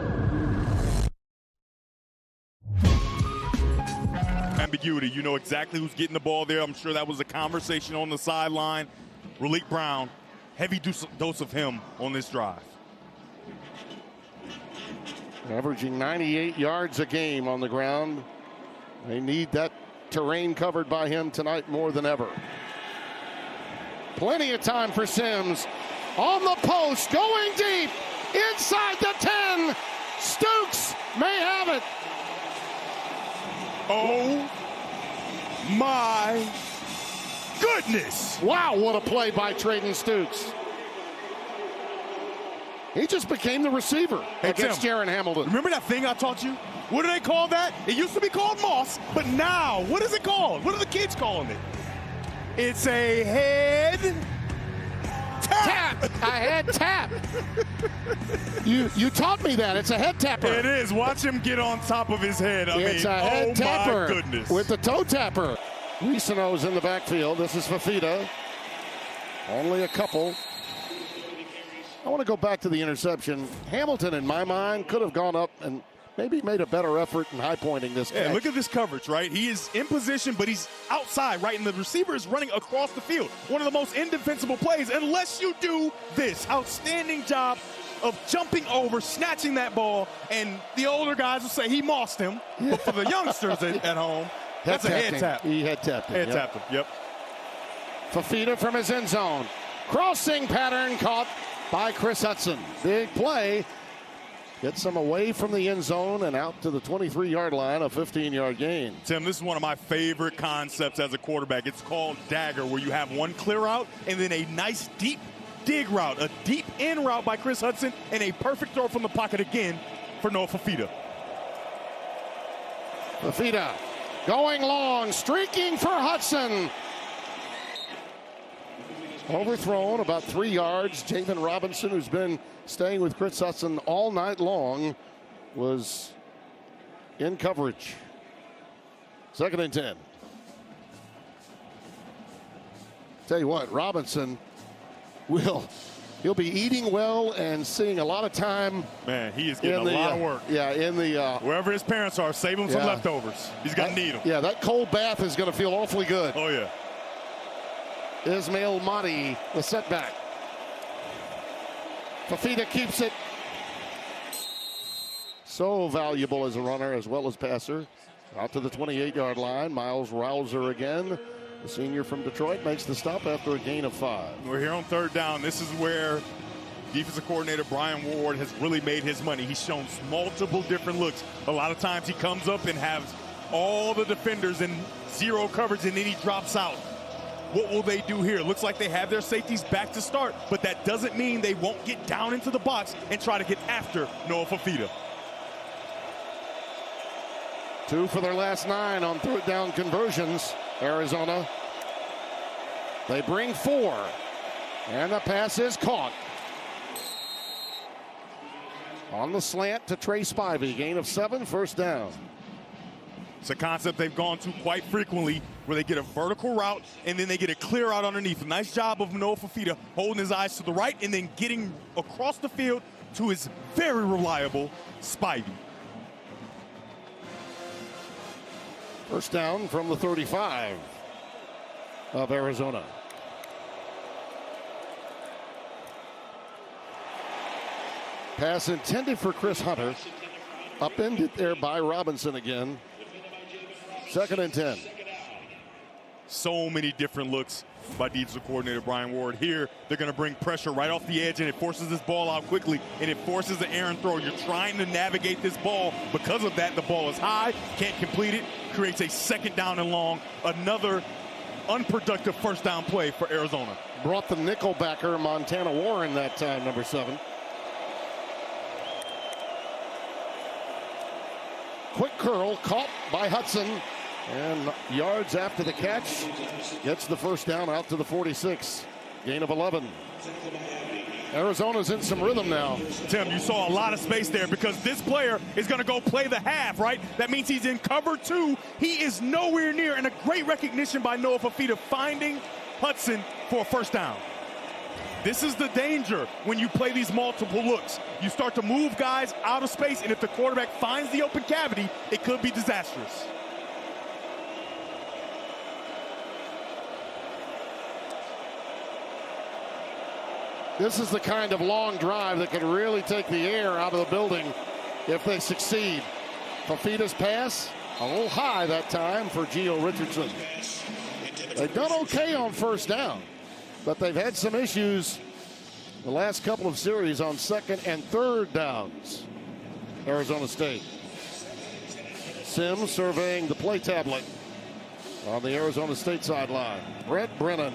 S3: Ambiguity. You know exactly who's getting the ball there. I'm sure that was a conversation on the sideline. Raleek Brown, heavy dose of him on this drive.
S1: Averaging 98 yards a game on the ground. They need that terrain covered by him tonight more than ever. Plenty of time for Sims. On the post, going deep, inside the 10. Stukes may have it.
S3: Oh my goodness.
S1: Wow, what a play by Trayden Stukes. He just became the receiver against Jaron Hamilton.
S3: Remember that thing I taught you? What do they call that? It used to be called moss, but now, what is it called? What are the kids calling it? It's a head tap.
S1: A head tap. You taught me that. It's a head tapper.
S3: It is. Watch him get on top of his head.
S1: It's a head tapper.
S3: My goodness.
S1: With the toe tapper. Risano's in the backfield. This is Fafita. Only a couple. I want to go back to the interception. Hamilton, in my mind, could have gone up and maybe made a better effort in high pointing this catch.
S3: Yeah, look at this coverage, right? He is in position, but he's outside, right? And the receiver is running across the field. One of the most indefensible plays, unless you do this. Outstanding job of jumping over, snatching that ball, and the older guys will say he mossed him. But for the youngsters at home, that's a head tap.
S1: He head tapped him.
S3: Head tapped him, yep.
S1: Fafita from his end zone. Crossing pattern caught by Chris Hudson. Big play. Gets him away from the end zone and out to the 23-yard line, a 15-yard gain.
S3: Tim, this is one of my favorite concepts as a quarterback. It's called dagger, where you have one clear route and then a nice deep dig route, a deep in route by Chris Hudson, and a perfect throw from the pocket again for Noah Fafita.
S1: Fafita going long, streaking for Hudson. Overthrown about 3 yards. Javen Robinson, who's been staying with Chris Hudson all night long, was in coverage. 2nd and 10. Tell you what, Robinson he'll be eating well and seeing a lot of time.
S3: Man, he is getting a lot of work.
S1: Yeah, in the
S3: wherever his parents are, save him some leftovers. He's gonna need them.
S1: Yeah, that cold bath is gonna feel awfully good.
S3: Oh yeah.
S1: Ismail Mahdi, the setback. Fifita keeps it. So valuable as a runner as well as passer. Out to the 28-yard line. Miles Rouser again. The senior from Detroit makes the stop after a gain of 5.
S3: We're here on 3rd down. This is where defensive coordinator Brian Ward has really made his money. He's shown multiple different looks. A lot of times he comes up and has all the defenders in 0 coverage, and then he drops out. What will they do here? Looks like they have their safeties back to start, but that doesn't mean they won't get down into the box and try to get after Noah Fifita.
S1: 2 for their last 9 on 3rd down conversions. Arizona. They bring 4. And the pass is caught. On the slant to Trey Spivey. Gain of 7, 1st down.
S3: It's a concept they've gone to quite frequently where they get a vertical route and then they get a clear out underneath. A nice job of Noah Fifita holding his eyes to the right and then getting across the field to his very reliable Spivey.
S1: 1st down from the 35 of Arizona. Pass intended for Chris Hunter. Upended there by Robinson again. 2nd and 10.
S3: So many different looks by defensive coordinator Brian Ward. Here, they're going to bring pressure right off the edge, and it forces this ball out quickly, and it forces the errant throw. You're trying to navigate this ball. Because of that, the ball is high, can't complete it, creates a 2nd down and long. Another unproductive 1st down play for Arizona.
S1: Brought the nickelbacker Montana Warren that time, number 7. Quick curl caught by Hudson, and yards after the catch gets the 1st down out to the 46. Gain of 11. Arizona's in some rhythm now.
S3: Tim, you saw a lot of space there because this player is going to go play the half, right? That means he's in cover 2. He is nowhere near, and a great recognition by Noah Fifita finding Hudson for a 1st down. This is the danger when you play these multiple looks. You start to move guys out of space, and if the quarterback finds the open cavity, it could be disastrous.
S1: This is the kind of long drive that can really take the air out of the building if they succeed. Fifita's pass, a little high that time for Gio Richardson. They've done okay on 1st down, but they've had some issues the last couple of series on 2nd and 3rd downs. Arizona State. Sims surveying the play tablet on the Arizona State sideline. Brent Brennan.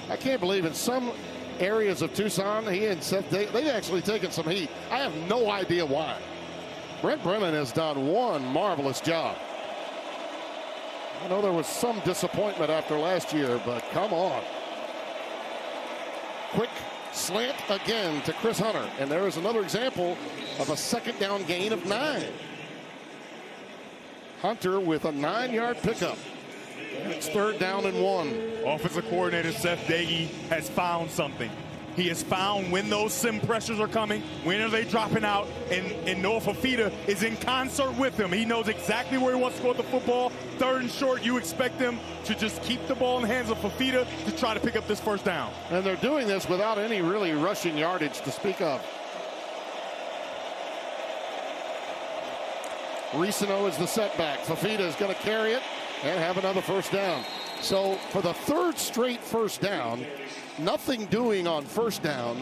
S1: I can't believe in some areas of Tucson, he and Seth, they've actually taken some heat. I have no idea why. Brent Brennan has done one marvelous job. I know there was some disappointment after last year, but come on. Quick slant again to Chris Hunter, and there is another example of a 2nd down gain of 9. Hunter with a 9-yard pickup. It's 3rd down and 1.
S3: Offensive coordinator Seth Doege has found something. He has found when those sim pressures are coming, when are they dropping out, and Noah Fifita is in concert with him. He knows exactly where he wants to go with the football. 3rd and short, you expect them to just keep the ball in the hands of Fifita to try to pick up this 1st down.
S1: And they're doing this without any really rushing yardage to speak of. Ricino is the setback. Fifita is going to carry it and have another 1st down. So for the 3rd straight 1st down, nothing doing on 1st down,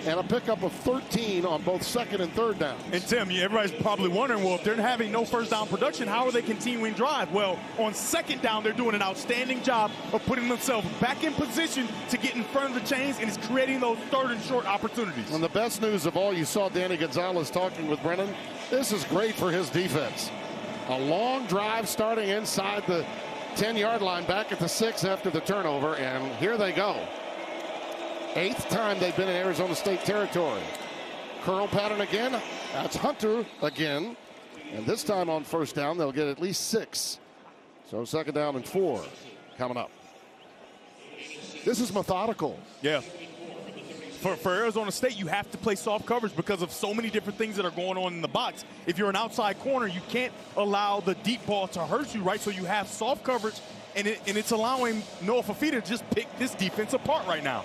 S1: and a pickup of 13 on both 2nd and 3rd downs.
S3: And Tim, everybody's probably wondering, well, if they're having no 1st down production, how are they continuing drive? Well, on 2nd down, they're doing an outstanding job of putting themselves back in position to get in front of the chains, and it's creating those 3rd and short opportunities.
S1: And the best news of all, you saw Danny Gonzalez talking with Brennan. This is great for his defense. A long drive starting inside the 10-yard line, back at the 6 after the turnover, and here they go. 8th time they've been in Arizona State territory. Curl pattern again. That's Hunter again. And this time on first down, they'll get at least 6. So 2nd down and 4 coming up. This is methodical.
S3: Yeah. For Arizona State, you have to play soft coverage because of so many different things that are going on in the box. If you're an outside corner, you can't allow the deep ball to hurt you, right? So you have soft coverage, and it's allowing Noah Fafita to just pick this defense apart right now.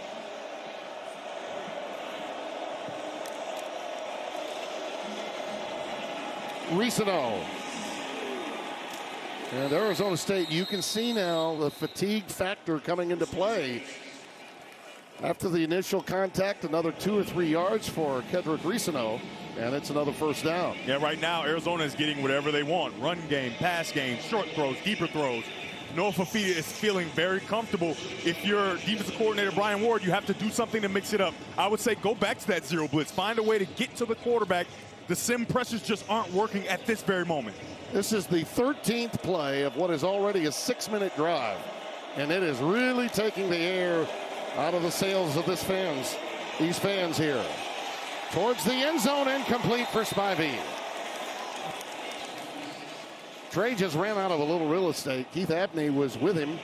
S1: Risano. And Arizona State, you can see now the fatigue factor coming into play. After the initial contact, another 2 or 3 yards for Kedrick Risano, and it's another first down.
S3: Yeah, right now Arizona is getting whatever they want. Run game, pass game, short throws, deeper throws. Noah Fafita is feeling very comfortable. If you're defensive coordinator Brian Ward, you have to do something to mix it up. I would say go back to that zero blitz. Find a way to get to the quarterback. The sim pressures just aren't working at this very moment.
S1: This is the 13th play of what is already a 6-minute drive, and it is really taking the air out of the sails of these fans here. Towards the end zone, incomplete for Spivey. Trey just ran out of a little real estate. Keith Abney was with him.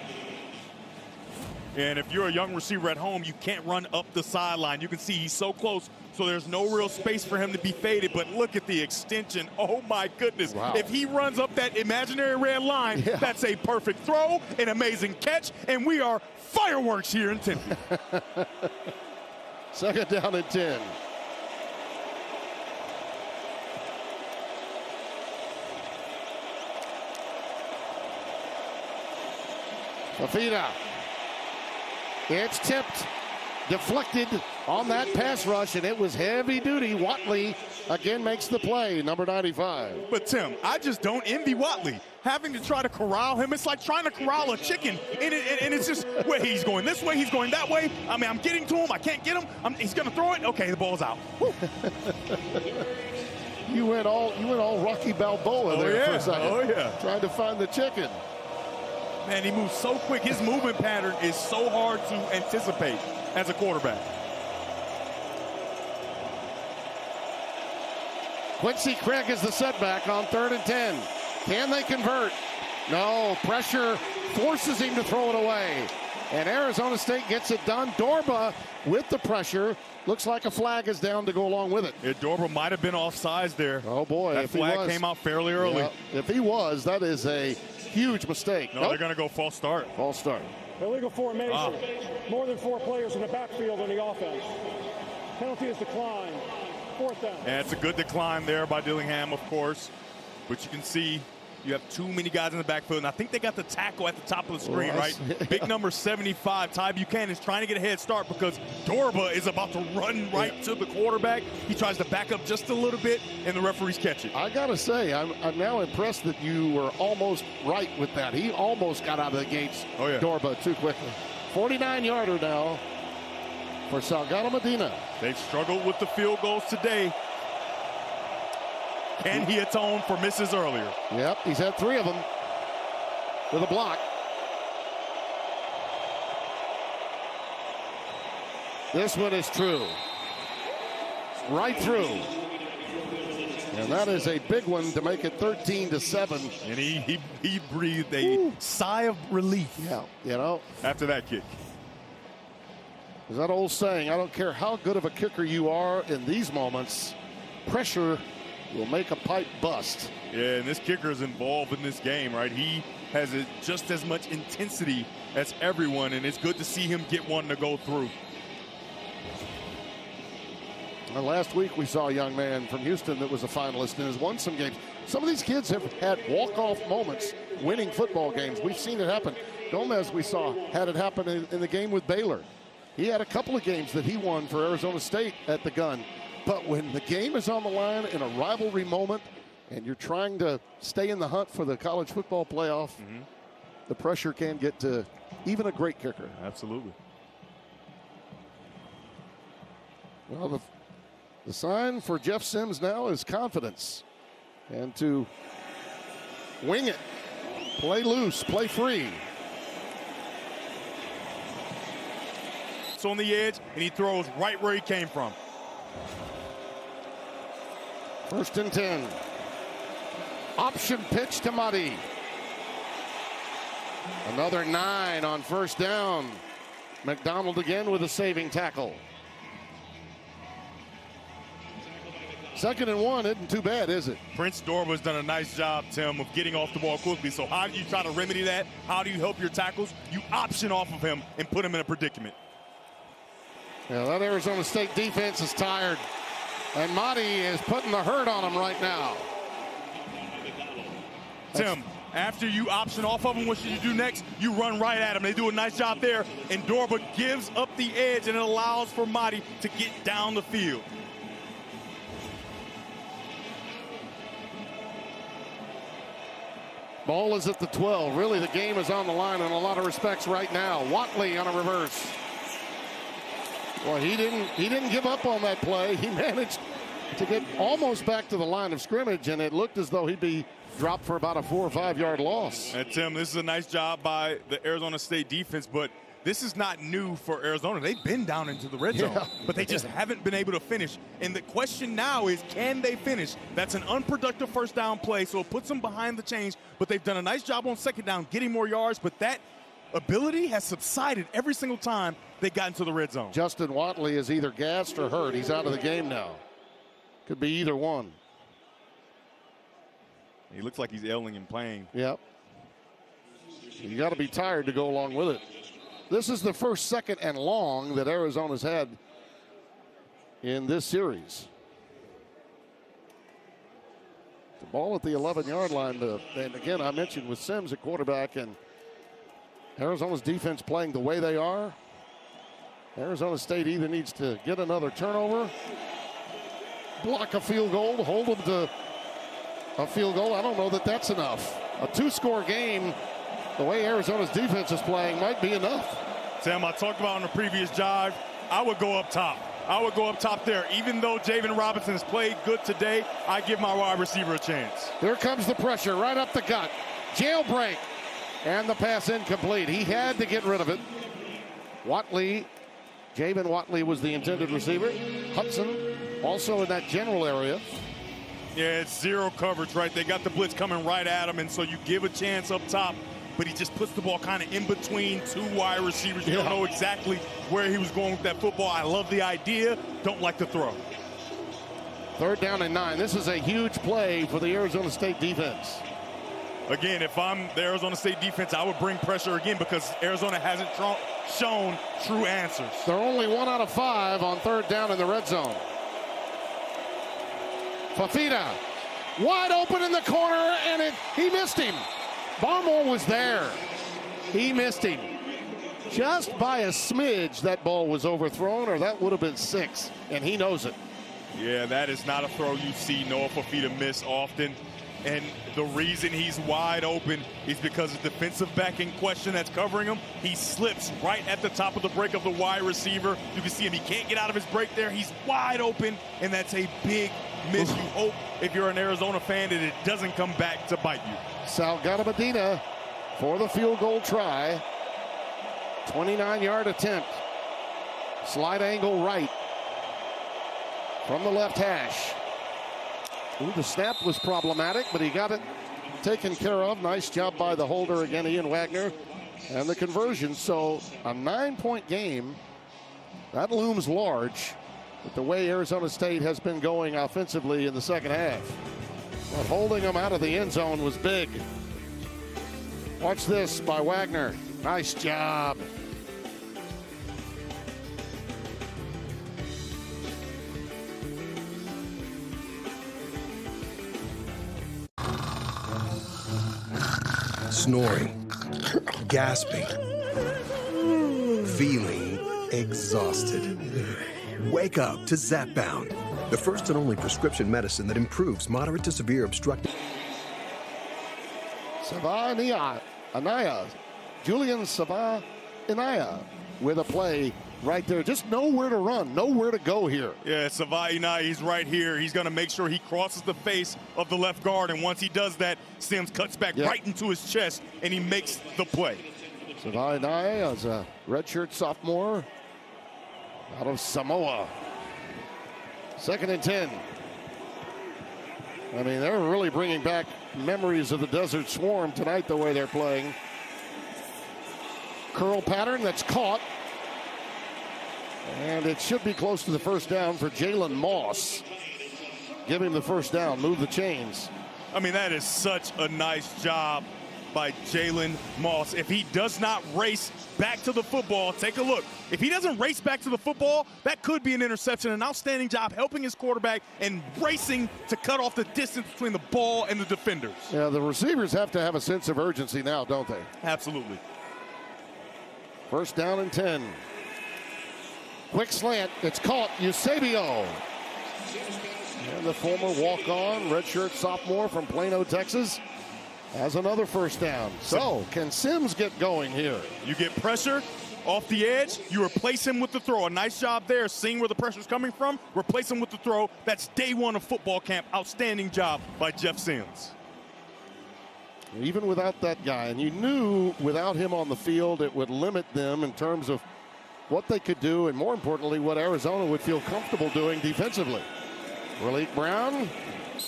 S3: And if you're a young receiver at home, you can't run up the sideline. You can see he's so close, so there's no real space for him to be faded. But look at the extension. Oh, my goodness.
S1: Wow.
S3: If he runs up that imaginary red line, that's a perfect throw, an amazing catch, and we are fireworks here in Tempe.
S1: 2nd down and 10. Fafita. It's tipped, deflected on that pass rush, and it was heavy duty. Watley again makes the play, number 95.
S3: But, Tim, I just don't envy Watley. Having to try to corral him, it's like trying to corral a chicken. And it's just where he's going this way, he's going that way. I mean, I'm getting to him. I can't get him. He's going to throw it. Okay, the ball's out.
S1: You went all Rocky Balboa there for a second.
S3: Oh, yeah.
S1: Trying to find the chicken.
S3: Man, he moves so quick. His movement pattern is so hard to anticipate as a quarterback.
S1: Quincy Craig is the setback on 3rd and 10. Can they convert? No. Pressure forces him to throw it away. And Arizona State gets it done. Dorba with the pressure. Looks like a flag is down to go along with it.
S3: Yeah, Dorba might have been offsides there.
S1: Oh, boy.
S3: That flag came out fairly early.
S1: Yeah, if he was, that is a huge mistake.
S3: No, they're going to go false start.
S1: False start.
S7: Illegal formation. More than 4 players in the backfield in the offense. Penalty is declined. 4th down.
S3: And it's a good decline there by Dillingham, of course. But you can see you have too many guys in the backfield. And I think they got the tackle at the top of the screen, right? Big number 75, Ty Buchanan, is trying to get a head start because Dorba is about to run right to the quarterback. He tries to back up just a little bit, and the referees catch it.
S1: I got to say, I'm now impressed that you were almost right with that. He almost got out of the gates, Dorba, too quickly. 49-yarder now for Salgado Medina.
S3: They've struggled with the field goals today. Can he atone for misses earlier?
S1: Yep, he's had 3 of them with a block. This one is true. Right through. And that is a big one to make it 13-7.
S3: And he breathed a sigh of relief.
S1: Yeah, you know.
S3: After that kick.
S1: There's that old saying, I don't care how good of a kicker you are in these moments, pressure will make a pipe bust.
S3: Yeah, and this kicker is involved in this game, right? He has just as much intensity as everyone, and it's good to see him get one to go through.
S1: Well, last week we saw a young man from Houston that was a finalist and has won some games. Some of these kids have had walk-off moments winning football games. We've seen it happen. Gomez, we saw, had it happen in the game with Baylor. He had a couple of games that he won for Arizona State at the gun. But when the game is on the line in a rivalry moment and you're trying to stay in the hunt for the college football playoff, the pressure can get to even a great kicker.
S3: Absolutely.
S1: Well, the sign for Jeff Sims now is confidence and to wing it Play loose, play free.
S3: It's on the edge, and he throws right where he came from.
S1: 1st and 10. Option pitch to Muddy. Another 9 on 1st down. McDonald again with a saving tackle. 2nd and 1 isn't too bad, is it?
S3: Prince Dorba's done a nice job, Tim, of getting off the ball quickly. So how do you try to remedy that? How do you help your tackles? You option off of him and put him in a predicament.
S1: Yeah, that Arizona State defense is tired. And Muddy is putting the hurt on him right now.
S3: Tim, after you option off of him, what should you do next? You run right at him. They do a nice job there. And Dorba gives up the edge, and it allows for Muddy to get down the field.
S1: Ball is at the 12. Really, the game is on the line in a lot of respects right now. Watley on a reverse. Well, he didn't give up on that play. He managed to get almost back to the line of scrimmage, and it looked as though he'd be dropped for about a 4 or 5 yard loss.
S3: And Tim, this is a nice job by the Arizona State defense, but this is not new for Arizona. They've been down into the red zone, but they just haven't been able to finish. And the question now is, can they finish? That's an unproductive 1st down play, so it puts them behind the chains. But they've done a nice job on 2nd down, getting more yards. But that ability has subsided every single time they got into the red zone.
S1: Justin Watley is either gassed or hurt. He's out of the game now. Could be either one.
S3: He looks like he's ailing and playing.
S1: Yep. You got to be tired to go along with it. This is the 1st, 2nd, and long that Arizona's had in this series. The ball at the 11-yard line. And again, I mentioned with Sims at quarterback and Arizona's defense playing the way they are. Arizona State either needs to get another turnover, block a field goal, hold them to a field goal. I don't know that that's enough. A 2-score game, the way Arizona's defense is playing, might be enough.
S3: Sam, I talked about on the previous drive, I would go up top. I would go up top there. Even though Javen Robinson has played good today, I give my wide receiver a chance.
S1: Here comes the pressure right up the gut. Jailbreak. And the pass incomplete. He had to get rid of it. Watley, Javen Watley was the intended receiver. Hudson also in that general area.
S3: Yeah, it's zero coverage, right? They got the blitz coming right at him, and so you give a chance up top, but he just puts the ball kind of in between 2 wide receivers. You don't know exactly where he was going with that football. I love the idea. Don't like the throw.
S1: 3rd down and 9. This is a huge play for the Arizona State defense.
S3: Again, if I'm the Arizona State defense, I would bring pressure again because Arizona hasn't shown true answers.
S1: They're only 1 out of 5 on 3rd down in the red zone. Fafita wide open in the corner, and he missed him. Barmore was there. He missed him. Just by a smidge, that ball was overthrown, or that would have been 6, and he knows it.
S3: Yeah, that is not a throw you see Noah Fafita miss often. And the reason he's wide open is because the defensive back in question that's covering him, he slips right at the top of the break of the wide receiver. You can see him. He can't get out of his break there. He's wide open, and that's a big miss. You hope, if you're an Arizona fan, that it doesn't come back to bite you.
S1: Salgado Medina for the field goal try. 29-yard attempt. Slide angle right from the left hash. Ooh, the snap was problematic, but he got it taken care of. Nice job by the holder again, Ian Wagner. And the conversion. So a 9-point game. That looms large with the way Arizona State has been going offensively in the second half. But holding them out of the end zone was big. Watch this by Wagner. Nice job.
S10: Snoring, gasping, feeling exhausted. Wake up to Zepbound, the first and only prescription medicine that improves moderate to severe obstructive.
S1: Sabah Anaya. Julian Sabah Anaya with a play right there. Just nowhere to run, nowhere to go here.
S3: Yeah, Savai Nai, he's right here. He's going to make sure he crosses the face of the left guard, and once he does that, Sims cuts back right into his chest, and he makes the play.
S1: Savai Nai as a redshirt sophomore out of Samoa. 2nd and 10. I mean, they're really bringing back memories of the Desert Swarm tonight, the way they're playing. Curl pattern that's caught. And it should be close to the first down for Jalen Moss. Give him the first down, move the chains.
S3: I mean, that is such a nice job by Jalen Moss. If he does not race back to the football, take a look. If he doesn't race back to the football, that could be an interception. An outstanding job helping his quarterback and racing to cut off the distance between the ball and the defenders.
S1: Yeah, the receivers have to have a sense of urgency now, don't they?
S3: Absolutely.
S1: First down and 10. Quick slant. It's caught. Eusebio. And the former walk-on redshirt sophomore from Plano, Texas, has another first down. So can Sims get going here?
S3: You get pressure off the edge. You replace him with the throw. A nice job there, seeing where the pressure's coming from. Replace him with the throw. That's day one of football camp. Outstanding job by Jeff Sims.
S1: Even without that guy, and you knew without him on the field, it would limit them in terms of what they could do, and more importantly, what Arizona would feel comfortable doing defensively. Raleek Brown,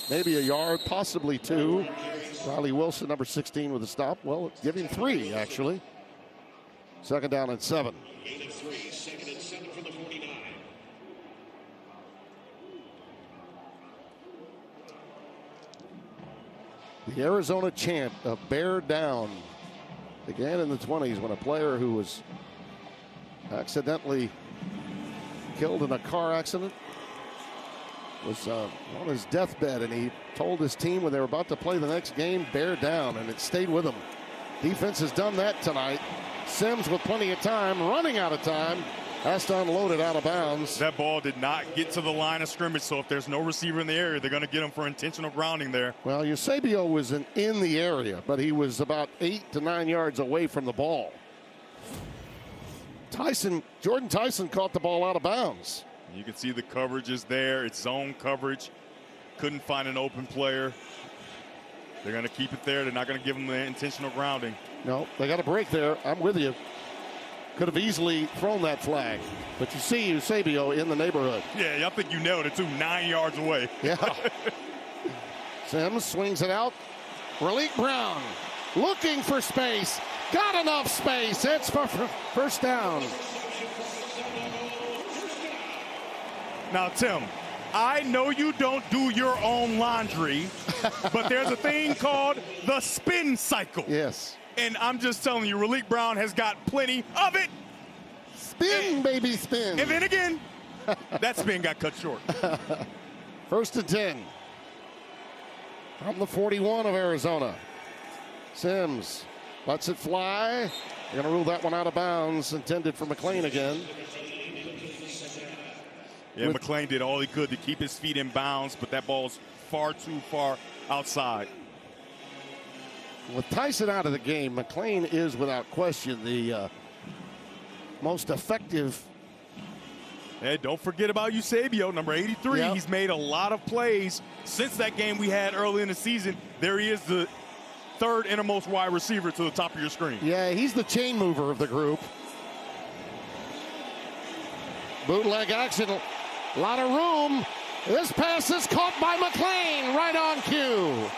S1: maybe a yard, possibly 2. Riley Wilson, number 16, with a stop. Well, give him 3, actually. 2nd down and 7. The Arizona chant of bear down began in the 20s when a player who was accidentally killed in a car accident was on his deathbed, and he told his team when they were about to play the next game, bear down, and it stayed with him. Defense has done that tonight. Sims with plenty of time, running out of time, has to unload it out of bounds.
S3: That ball did not get to the line of scrimmage, so if there's no receiver in the area, they're going to get him for intentional grounding there.
S1: Well, Eusebio was in the area, but he was about 8 to 9 yards away from the ball. Jordan Tyson caught the ball out of bounds.
S3: You can see the coverage is there. It's zone coverage. Couldn't find an open player. They're going to keep it there. They're not going to give him the intentional grounding.
S1: No, they got a break there. I'm with you. Could have easily thrown that flag. But you see Eusebio in the neighborhood.
S3: Yeah, I think you nailed it, too. 9 yards away.
S1: Yeah. Sims swings it out. Raleek Brown looking for space. Got enough space. It's for first down.
S3: Now, Tim, I know you don't do your own laundry, but there's a thing called the spin cycle.
S1: Yes.
S3: And I'm just telling you, Raleek Brown has got plenty of it.
S1: Spin, baby, spin.
S3: And then again, that spin got cut short.
S1: 1st and 10. From the 41 of Arizona. Sims lets it fly. They're going to rule that one out of bounds. Intended for McClain again.
S3: Yeah, McClain did all he could to keep his feet in bounds, but that ball's far too far outside.
S1: With Tyson out of the game, McClain is without question the most effective.
S3: Hey, don't forget about Eusebio, number 83.
S1: Yep.
S3: He's made a lot of plays since that game we had early in the season. There he is, the third innermost wide receiver to the top of your screen.
S1: Yeah, he's the chain mover of the group. Bootleg action, a lot of room. This pass is caught by McClain, right on cue.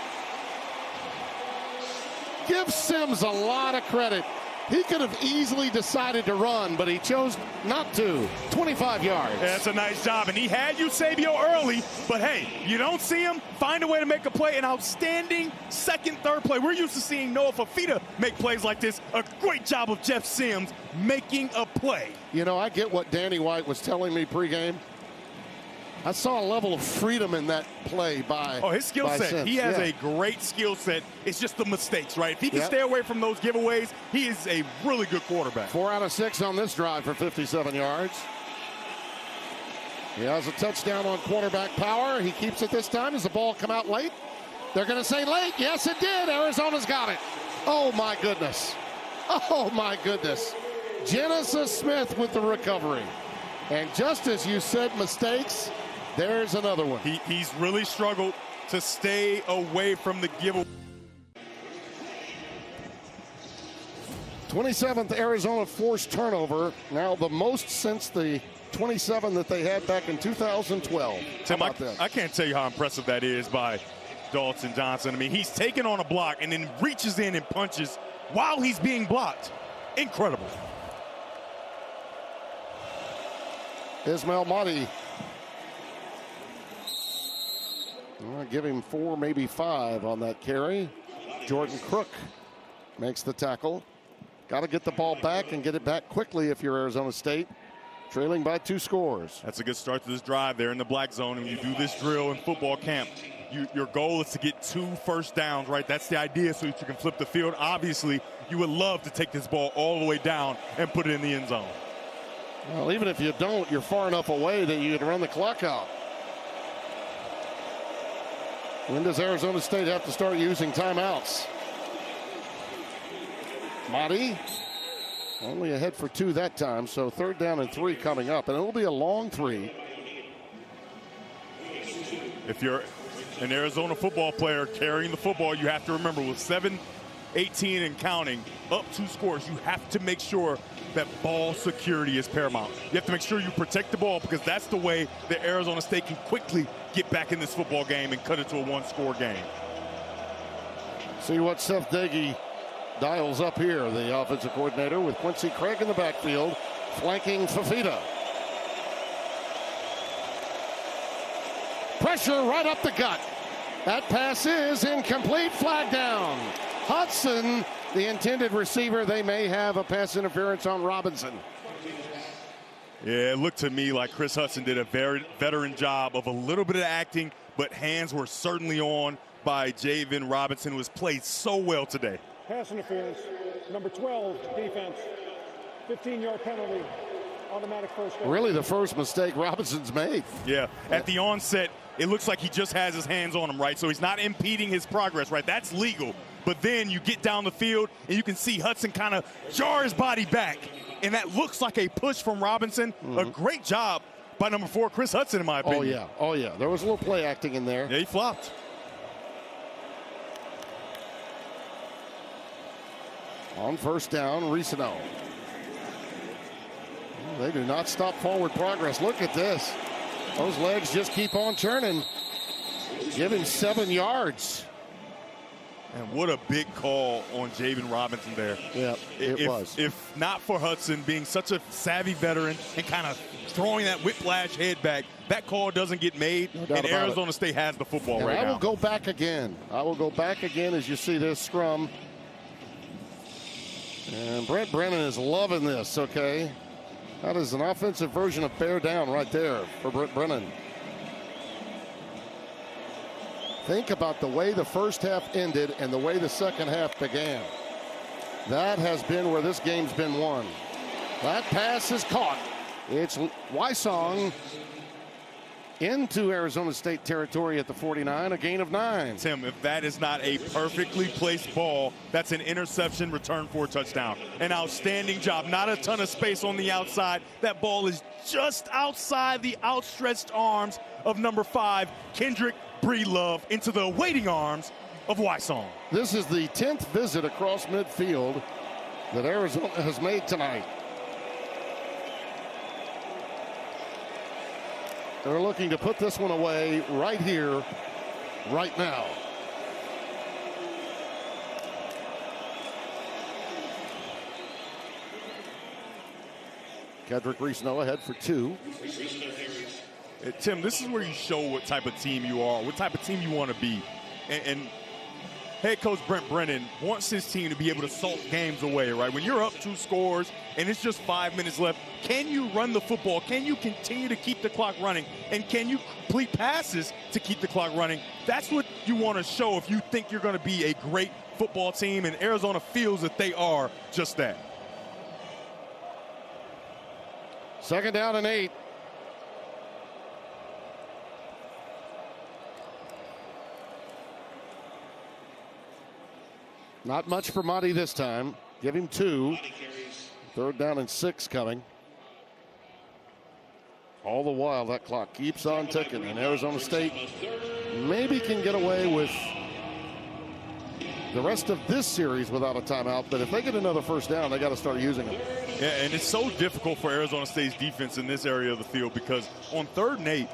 S1: Give Sims a lot of credit. He could have easily decided to run, but he chose not to. 25 yards.
S3: Yeah, that's a nice job. And he had Eusebio early, but hey, you don't see him, find a way to make a play. An outstanding second, third play. We're used to seeing Noah Fafita make plays like this. A great job of Jeff Sims making a play.
S1: You know, I get what Danny White was telling me pregame. I saw a level of freedom in that play by
S3: his skill set.
S1: Sims.
S3: He has a great skill set. It's just the mistakes, right? If he can stay away from those giveaways, he is a really good quarterback.
S1: 4 out of 6 on this drive for 57 yards. He has a touchdown on quarterback power. He keeps it this time. Does the ball come out late? They're going to say late. Yes, it did. Arizona's got it. Oh, my goodness. Oh, my goodness. Genesis Smith with the recovery. And just as you said, mistakes, there's another one.
S3: He's really struggled to stay away from the giveaway.
S1: 27th Arizona forced turnover, now the most since the 27 that they had back in 2012.
S3: Tim, I can't tell you how impressive that is by Dalton Johnson. I mean, he's taken on a block and then reaches in and punches while he's being blocked. Incredible.
S1: Ismail Mahdi. I'll give him 4, maybe 5 on that carry. Jordan Crook makes the tackle. Got to get the ball back and get it back quickly if you're Arizona State. Trailing by 2 scores.
S3: That's a good start to this drive there in the black zone. And when you do this drill in football camp, your goal is to get 2 first downs, right? That's the idea, so that you can flip the field. Obviously, you would love to take this ball all the way down and put it in the end zone.
S1: Well, even if you don't, you're far enough away that you can run the clock out. When does Arizona State have to start using timeouts? Mahdi only ahead for 2 that time, so 3rd down and 3 coming up, and it'll be a long 3.
S3: If you're an Arizona football player carrying the football, you have to remember with 7-18 and counting, up 2 scores, you have to make sure that ball security is paramount. You have to make sure you protect the ball, because that's the way that Arizona State can quickly get back in this football game and cut it to a 1-score game.
S1: See what Seth Doege dials up here, the offensive coordinator, with Quincy Craig in the backfield, flanking Fafita. Pressure right up the gut. That pass is incomplete. Flag down. Hudson, the intended receiver. They may have a pass interference on Robinson.
S3: Yeah, it looked to me like Chris Hudson did a very veteran job of a little bit of acting, but hands were certainly on by Javen Robinson, who has played so well today.
S7: Pass interference, number 12, defense. 15-yard penalty, automatic first down.
S1: Really the first mistake Robinson's made.
S3: Yeah, at the onset, it looks like he just has his hands on him, right? So he's not impeding his progress, right? That's legal. But then you get down the field, and you can see Hudson kind of jar his body back, and that looks like a push from Robinson. A great job by number 4, Chris Hudson, in my opinion.
S1: Oh, yeah. There was a little play acting in there.
S3: Yeah, he flopped.
S1: On 1st down, Risano. They do not stop forward progress. Look at this. Those legs just keep on turning. Give him 7 yards.
S3: And what a big call on Javen Robinson there.
S1: Yeah, it was.
S3: If not for Hudson being such a savvy veteran and kind of throwing that whiplash head back, that call doesn't get made, and Arizona State has the football right now.
S1: I will go back again. As you see this scrum. And Brent Brennan is loving this, okay? That is an offensive version of bear down right there for Brent Brennan. Think about the way the first half ended and the way the second half began. That has been where this game's been won. That pass is caught. It's Wysong into Arizona State territory at the 49, a gain of 9.
S3: Tim, if that is not a perfectly placed ball, that's an interception return for a touchdown. An outstanding job. Not a ton of space on the outside. That ball is just outside the outstretched arms of number 5, Kendrick Breedlove, into the waiting arms of Wysong.
S1: This is the 10th visit across midfield that Arizona has made tonight. They're looking to put this one away right here, right now. Kendrick Risano ahead for 2.
S3: Tim, this is where you show what type of team you are, what type of team you want to be. And head coach Brent Brennan wants his team to be able to salt games away, right? When you're up 2 scores and it's just 5 minutes left, can you run the football? Can you continue to keep the clock running? And can you complete passes to keep the clock running? That's what you want to show if you think you're going to be a great football team, and Arizona feels that they are just that.
S1: 2nd down and 8. Not much for Mahdi this time. Give him 2. 3rd down and 6 coming. All the while, that clock keeps on ticking, and Arizona State maybe can get away with the rest of this series without a timeout. But if they get another 1st down, they got to start using them.
S3: Yeah, and it's so difficult for Arizona State's defense in this area of the field because on 3rd and 8,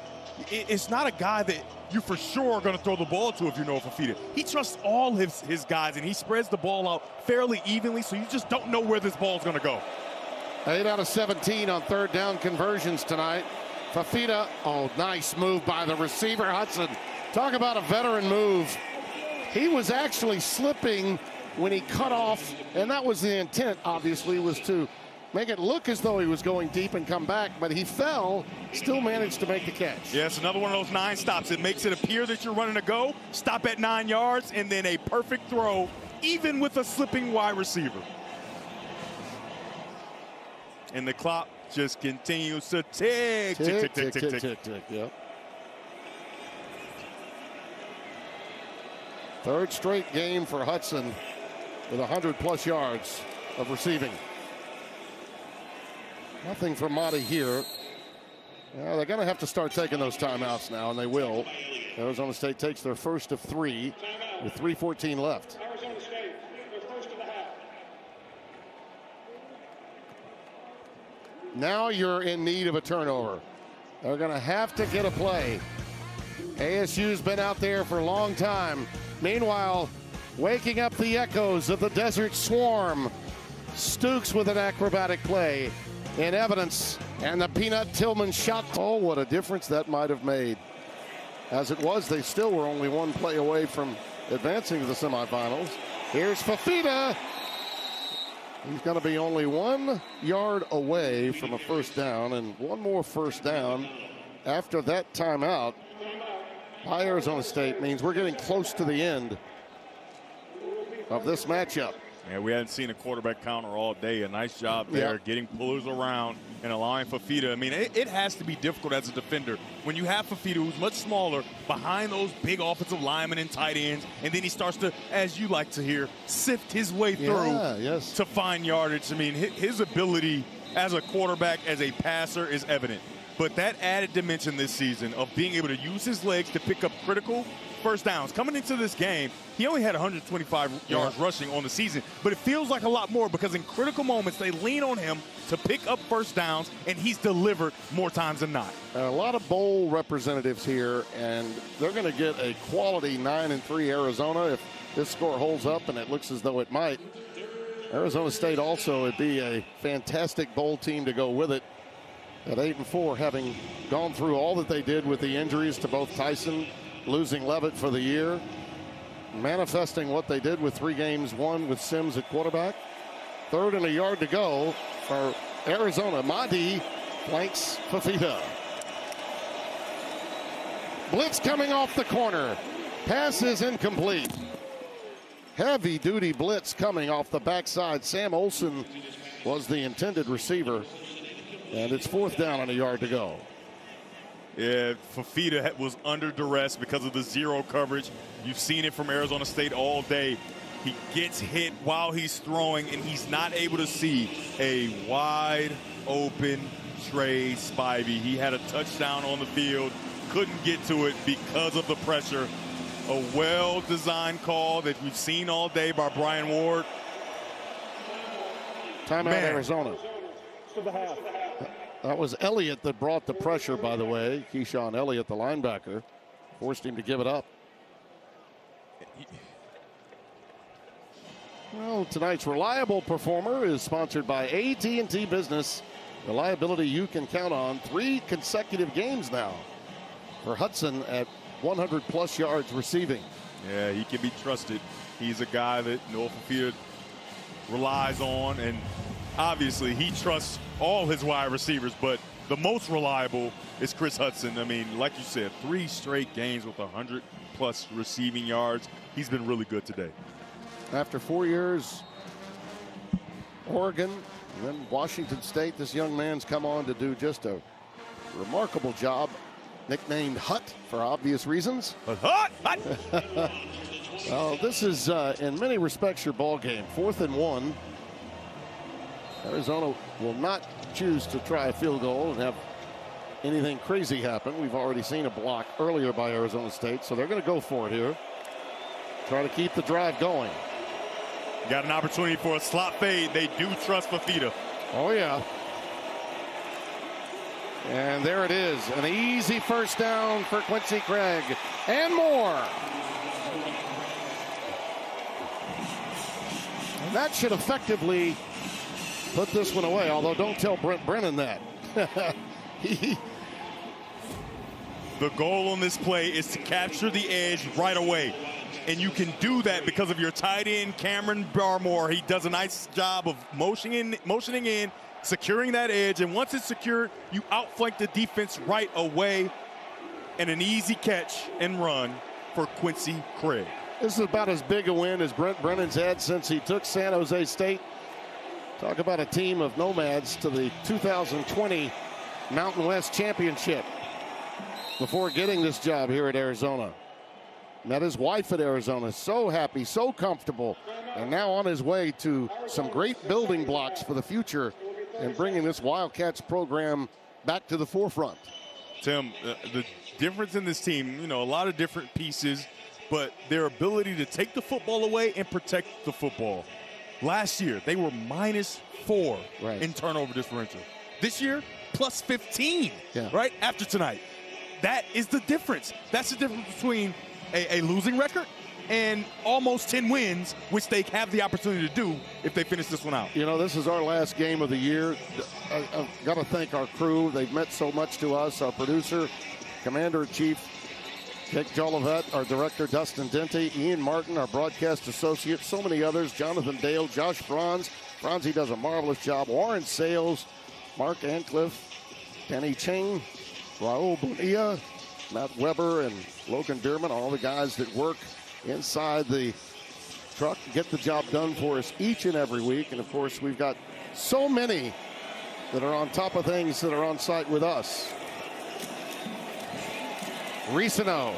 S3: it's not a guy that you for sure are going to throw the ball to if you know Fifita. He trusts all his guys, and he spreads the ball out fairly evenly, so you just don't know where this ball's going to go.
S1: 8 out of 17 on 3rd down conversions tonight. Fifita, nice move by the receiver, Hudson. Talk about a veteran move. He was actually slipping when he cut off, and that was the intent, obviously, was to make it look as though he was going deep and come back, but he fell, still managed to make the catch.
S3: Yeah, it's another one of those 9 stops. It makes it appear that you're running a go, stop at 9 yards, and then a perfect throw, even with a slipping wide receiver. And the clock just continues to tick, tick, tick, tick, tick, tick.
S1: Yep. 3rd straight game for Hudson with 100+ yards of receiving. Nothing from Madi here. Yeah, they're going to have to start taking those timeouts now, and they will. Arizona State takes their first of 3 with 3:14 left.
S7: Arizona State, their first of the half.
S1: Now you're in need of a turnover. They're going to have to get a play. ASU's been out there for a long time. Meanwhile, waking up the echoes of the Desert Swarm. Stukes with an acrobatic play in evidence, and the Peanut Tillman shot. Oh, what a difference that might have made. As it was, they still were only 1 play away from advancing to the semifinals. Here's Fifita. He's going to be only 1 yard away from a 1st down, and 1 more 1st down after that timeout by Arizona State means we're getting close to the end of this matchup.
S3: Yeah, we hadn't seen a quarterback counter all day. A nice job there, getting pullers around and allowing Fifita. I mean, it has to be difficult as a defender when you have Fifita, who's much smaller, behind those big offensive linemen and tight ends, and then he starts to, as you like to hear, sift his way through to find yardage. I mean, his ability as a quarterback, as a passer, is evident. But that added dimension this season of being able to use his legs to pick up critical 1st downs. Coming into this game, he only had 125 yards rushing on the season, but it feels like a lot more because in critical moments, they lean on him to pick up 1st downs, and he's delivered more times than not.
S1: A lot of bowl representatives here, and they're going to get a quality 9-3 Arizona if this score holds up, and it looks as though it might. Arizona State also would be a fantastic bowl team to go with it at 8-4, having gone through all that they did with the injuries to both Tyson, losing Levitt for the year, manifesting what they did with 3 games won with Sims at quarterback. 3rd and a yard to go for Arizona. Madi flanks Fifita. Blitz coming off the corner. Pass is incomplete. Heavy duty blitz coming off the backside. Sam Olsen was the intended receiver. And it's 4th down and a yard to go.
S3: Yeah, Fifita was under duress because of the zero coverage. You've seen it from Arizona State all day. He gets hit while he's throwing, and he's not able to see a wide open Trey Spivey. He had a touchdown on the field, couldn't get to it because of the pressure. A well-designed call that we've seen all day by Brian Ward.
S1: Timeout, Arizona. That was Elliott that brought the pressure, by the way. Keyshawn Elliott, the linebacker, forced him to give it up. Well, tonight's reliable performer is sponsored by AT&T Business. Reliability you can count on. 3 consecutive games now for Hudson at 100+ yards receiving.
S3: Yeah, he can be trusted. He's a guy that Noah Fifita relies on, and obviously he trusts all his wide receivers, but the most reliable is Chris Hudson. I mean, like you said, 3 straight games with 100+ receiving yards. He's been really good today.
S1: After 4 years, Oregon, and then Washington State, this young man's come on to do just a remarkable job. Nicknamed Hut for obvious reasons.
S3: Hut!
S1: Well, this is, in many respects, your ball game. 4th and 1. Arizona will not choose to try a field goal and have anything crazy happen. We've already seen a block earlier by Arizona State, so they're going to go for it here. Try to keep the drive going.
S3: Got an opportunity for a slot fade. They do trust Fifita.
S1: Oh, yeah. And there it is. An easy first down for Quincy Craig. And more. And that should effectively put this one away, although don't tell Brent Brennan that.
S3: The goal on this play is to capture the edge right away. And you can do that because of your tight end, Cameron Barmore. He does a nice job of motioning in, securing that edge. And once it's secured, you outflank the defense right away. And an easy catch and run for Quincy Craig.
S1: This is about as big a win as Brent Brennan's had since he took San Jose State. Talk about a team of nomads to the 2020 Mountain West Championship before getting this job here at Arizona. Met his wife at Arizona, so happy, so comfortable, and now on his way to some great building blocks for the future and bringing this Wildcats program back to the forefront.
S3: Tim, the difference in this team, a lot of different pieces, but their ability to take the football away and protect the football. Last year, they were -4 in turnover differential. This year, +15, right after tonight. That is the difference. That's the difference between a losing record and almost 10 wins, which they have the opportunity to do if they finish this one out.
S1: This is our last game of the year. I've got to thank our crew. They've meant so much to us. Our producer, Commander-in-Chief Dick Jolivet, our director, Dustin Dente, Ian Martin, our broadcast associate, so many others, Jonathan Dale, Josh Franz. Franzi does a marvelous job. Warren Sales, Mark Ancliffe, Kenny Ching, Raul Bonilla, Matt Weber, and Logan Dearman, all the guys that work inside the truck to get the job done for us each and every week. And, of course, we've got so many that are on top of things that are on site with us. Ricino.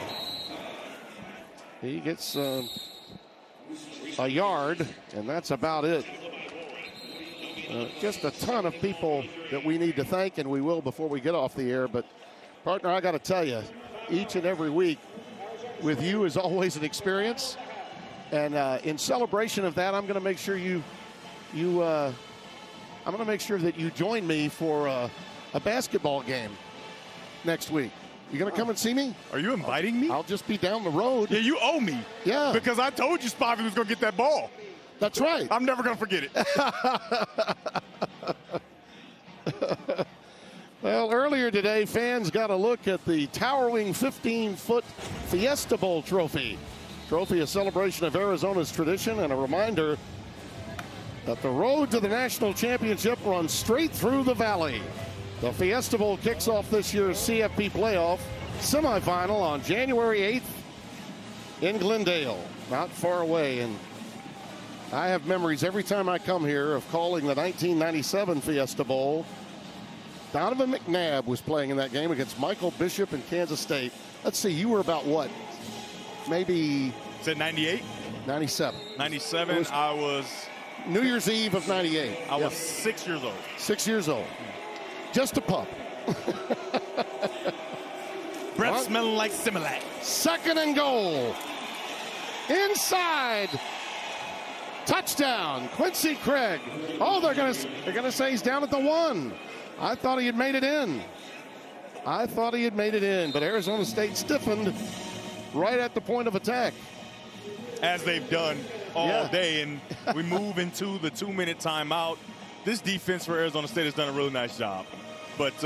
S1: He gets a yard, and that's about it. Just a ton of people that we need to thank, and we will before we get off the air. But, partner, I got to tell you, each and every week with you is always an experience. And in celebration of that, I'm going to make sure I'm going to make sure that you join me for a basketball game next week. You going to come and see me?
S3: Are you inviting me?
S1: I'll just be down the road.
S3: Yeah, you owe me.
S1: Yeah.
S3: Because I told you Spivey was going to get that ball.
S1: That's right.
S3: I'm never going to forget it.
S1: Well, earlier today, fans got a look at the towering 15-foot Fiesta Bowl trophy. Trophy, a celebration of Arizona's tradition and a reminder that the road to the national championship runs straight through the valley. The Fiesta Bowl kicks off this year's CFP playoff semifinal on January 8th in Glendale, not far away. And I have memories every time I come here of calling the 1997 Fiesta Bowl. Donovan McNabb was playing in that game against Michael Bishop in Kansas State. Let's see, you were about what? Maybe...
S3: Is it 98?
S1: 97.
S3: 97, I was...
S1: New Year's Eve of 98.
S3: I was 6 years old.
S1: 6 years old. Just a pup.
S3: Breath smelling like Similac.
S1: Second and goal. Inside. Touchdown, Quincy Craig. Oh, they're gonna say he's down at the 1. I thought he had made it in. But Arizona State stiffened right at the point of attack.
S3: As they've done all day, and we move into the 2-minute timeout. This defense for Arizona State has done a really nice job. But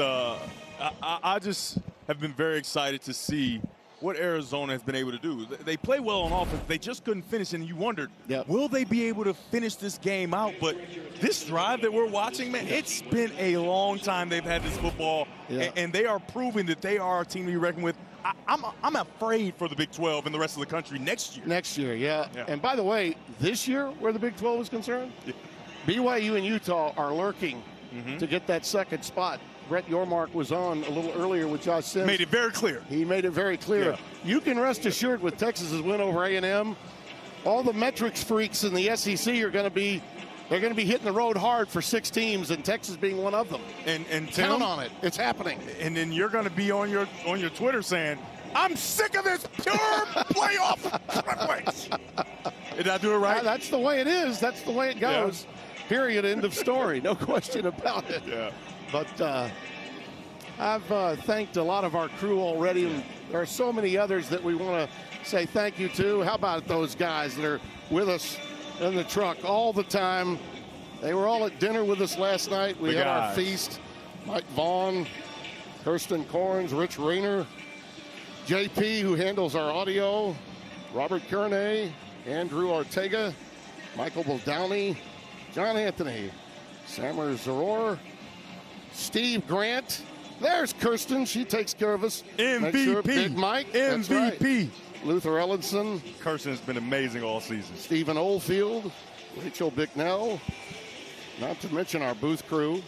S3: I just have been very excited to see what Arizona has been able to do. They play well on offense. They just couldn't finish, and you wondered, will they be able to finish this game out? But this drive that we're watching, man, it's been a long time they've had this football, and they are proving that they are a team to be reckoned with. I'm afraid for the Big 12 and the rest of the country next year.
S1: Next year, yeah. And by the way, this year, where the Big 12 is concerned, BYU and Utah are lurking to get that second spot. Brett Yormark was on a little earlier with Josh Sims.
S3: Made it very clear.
S1: He made it very clear. Yeah. You can rest assured with Texas's win over A&M, all the metrics freaks in the SEC are going to be They're going to be hitting the road hard for 6 teams, and Texas being one of them.
S3: And
S1: count on it. It's happening.
S3: And then you're going to be on your Twitter saying, I'm sick of this pure playoff race. Did I do it right?
S1: That's the way it is. That's the way it goes. Yeah. Period. End of story. No question about it.
S3: Yeah.
S1: But I've thanked a lot of our crew already. And there are so many others that we want to say thank you to. How about those guys that are with us in the truck all the time? They were all at dinner with us last night. We had our feast. Mike Vaughn, Kirsten Corns, Rich Rayner, JP, who handles our audio, Robert Kearney, Andrew Ortega, Michael Baldowney, John Anthony, Samar Zaror, Steve Grant. There's Kirsten. She takes care of us.
S3: MVP.
S1: Sure. Big Mike.
S3: MVP.
S1: Right. Luther Ellenson.
S3: Kirsten has been amazing all season.
S1: Stephen Oldfield, Rachel Bicknell, not to mention our booth crew.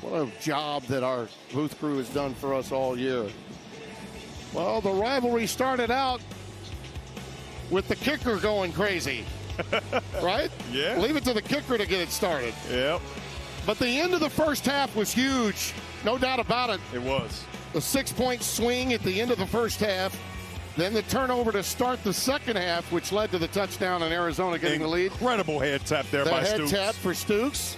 S1: What a job that our booth crew has done for us all year. Well, the rivalry started out with the kicker going crazy, right?
S3: Yeah.
S1: Leave it to the kicker to get it started.
S3: Yep.
S1: But the end of the first half was huge, no doubt about it.
S3: It was.
S1: The 6-point swing at the end of the first half, then the turnover to start the second half, which led to the touchdown and Arizona getting the lead.
S3: Incredible head tap there by Stooks.
S1: The head tap for Stooks.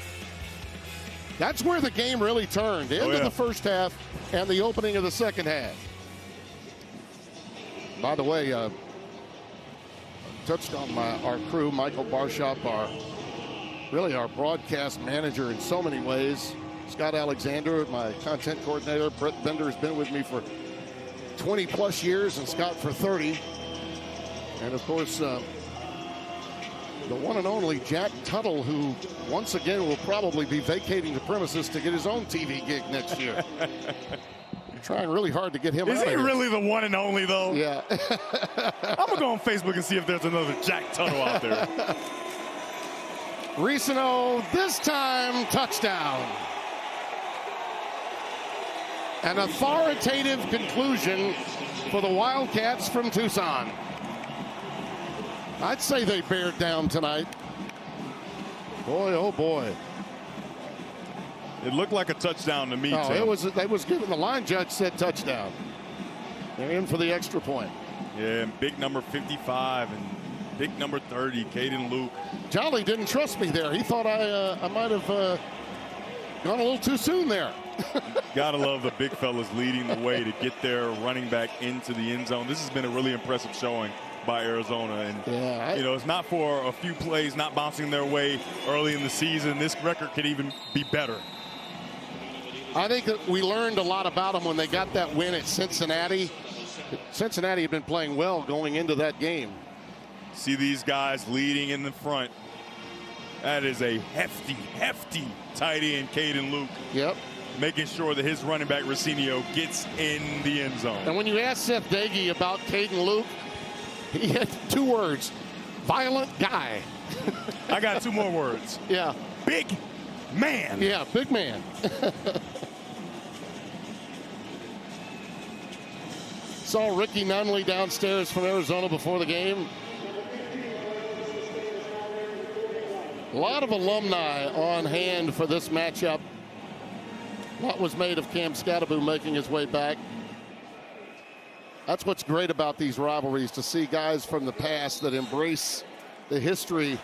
S1: That's where the game really turned. The end of the first half and the opening of the second half. By the way, touched on our crew, Michael Barshop, our broadcast manager in so many ways. Scott Alexander, my content coordinator. Brett Bender has been with me for 20 plus years and Scott for 30. And of course, the one and only Jack Tuttle, who once again will probably be vacating the premises to get his own TV gig next year. Trying really hard to get him out of here.
S3: Is he really the one and only, though?
S1: Yeah.
S3: I'm going to go on Facebook and see if there's another Jack Tuttle out there.
S1: Risano, this time, touchdown. An authoritative conclusion for the Wildcats from Tucson. I'd say they bared down tonight. Boy, oh boy.
S3: It looked like a touchdown to me,
S1: No,
S3: Tim.
S1: they was given, the line judge said touchdown. They're in for the extra point.
S3: Yeah, and big number 55 and big number 30, Caden Luke.
S1: Jolly didn't trust me there. He thought I might have gone a little too soon there.
S3: Gotta love the big fellas leading the way to get their running back into the end zone. This has been a really impressive showing by Arizona. And, it's not for a few plays not bouncing their way early in the season. This record could even be better.
S1: I think that we learned a lot about them when they got that win at Cincinnati. Cincinnati had been playing well going into that game.
S3: See these guys leading in the front. That is a hefty tight end, Caden Luke.
S1: Yep.
S3: Making sure that his running back, Rocinio, gets in the end zone.
S1: And when you ask Seth Dagey about Caden Luke, he had 2 words: violent guy.
S3: I got 2 more words.
S1: Yeah.
S3: Big man.
S1: Yeah, big man. Saw Ricky Nunley downstairs from Arizona before the game. A lot of alumni on hand for this matchup. A lot was made of Cam Scattaboo making his way back. That's what's great about these rivalries, to see guys from the past that embrace the history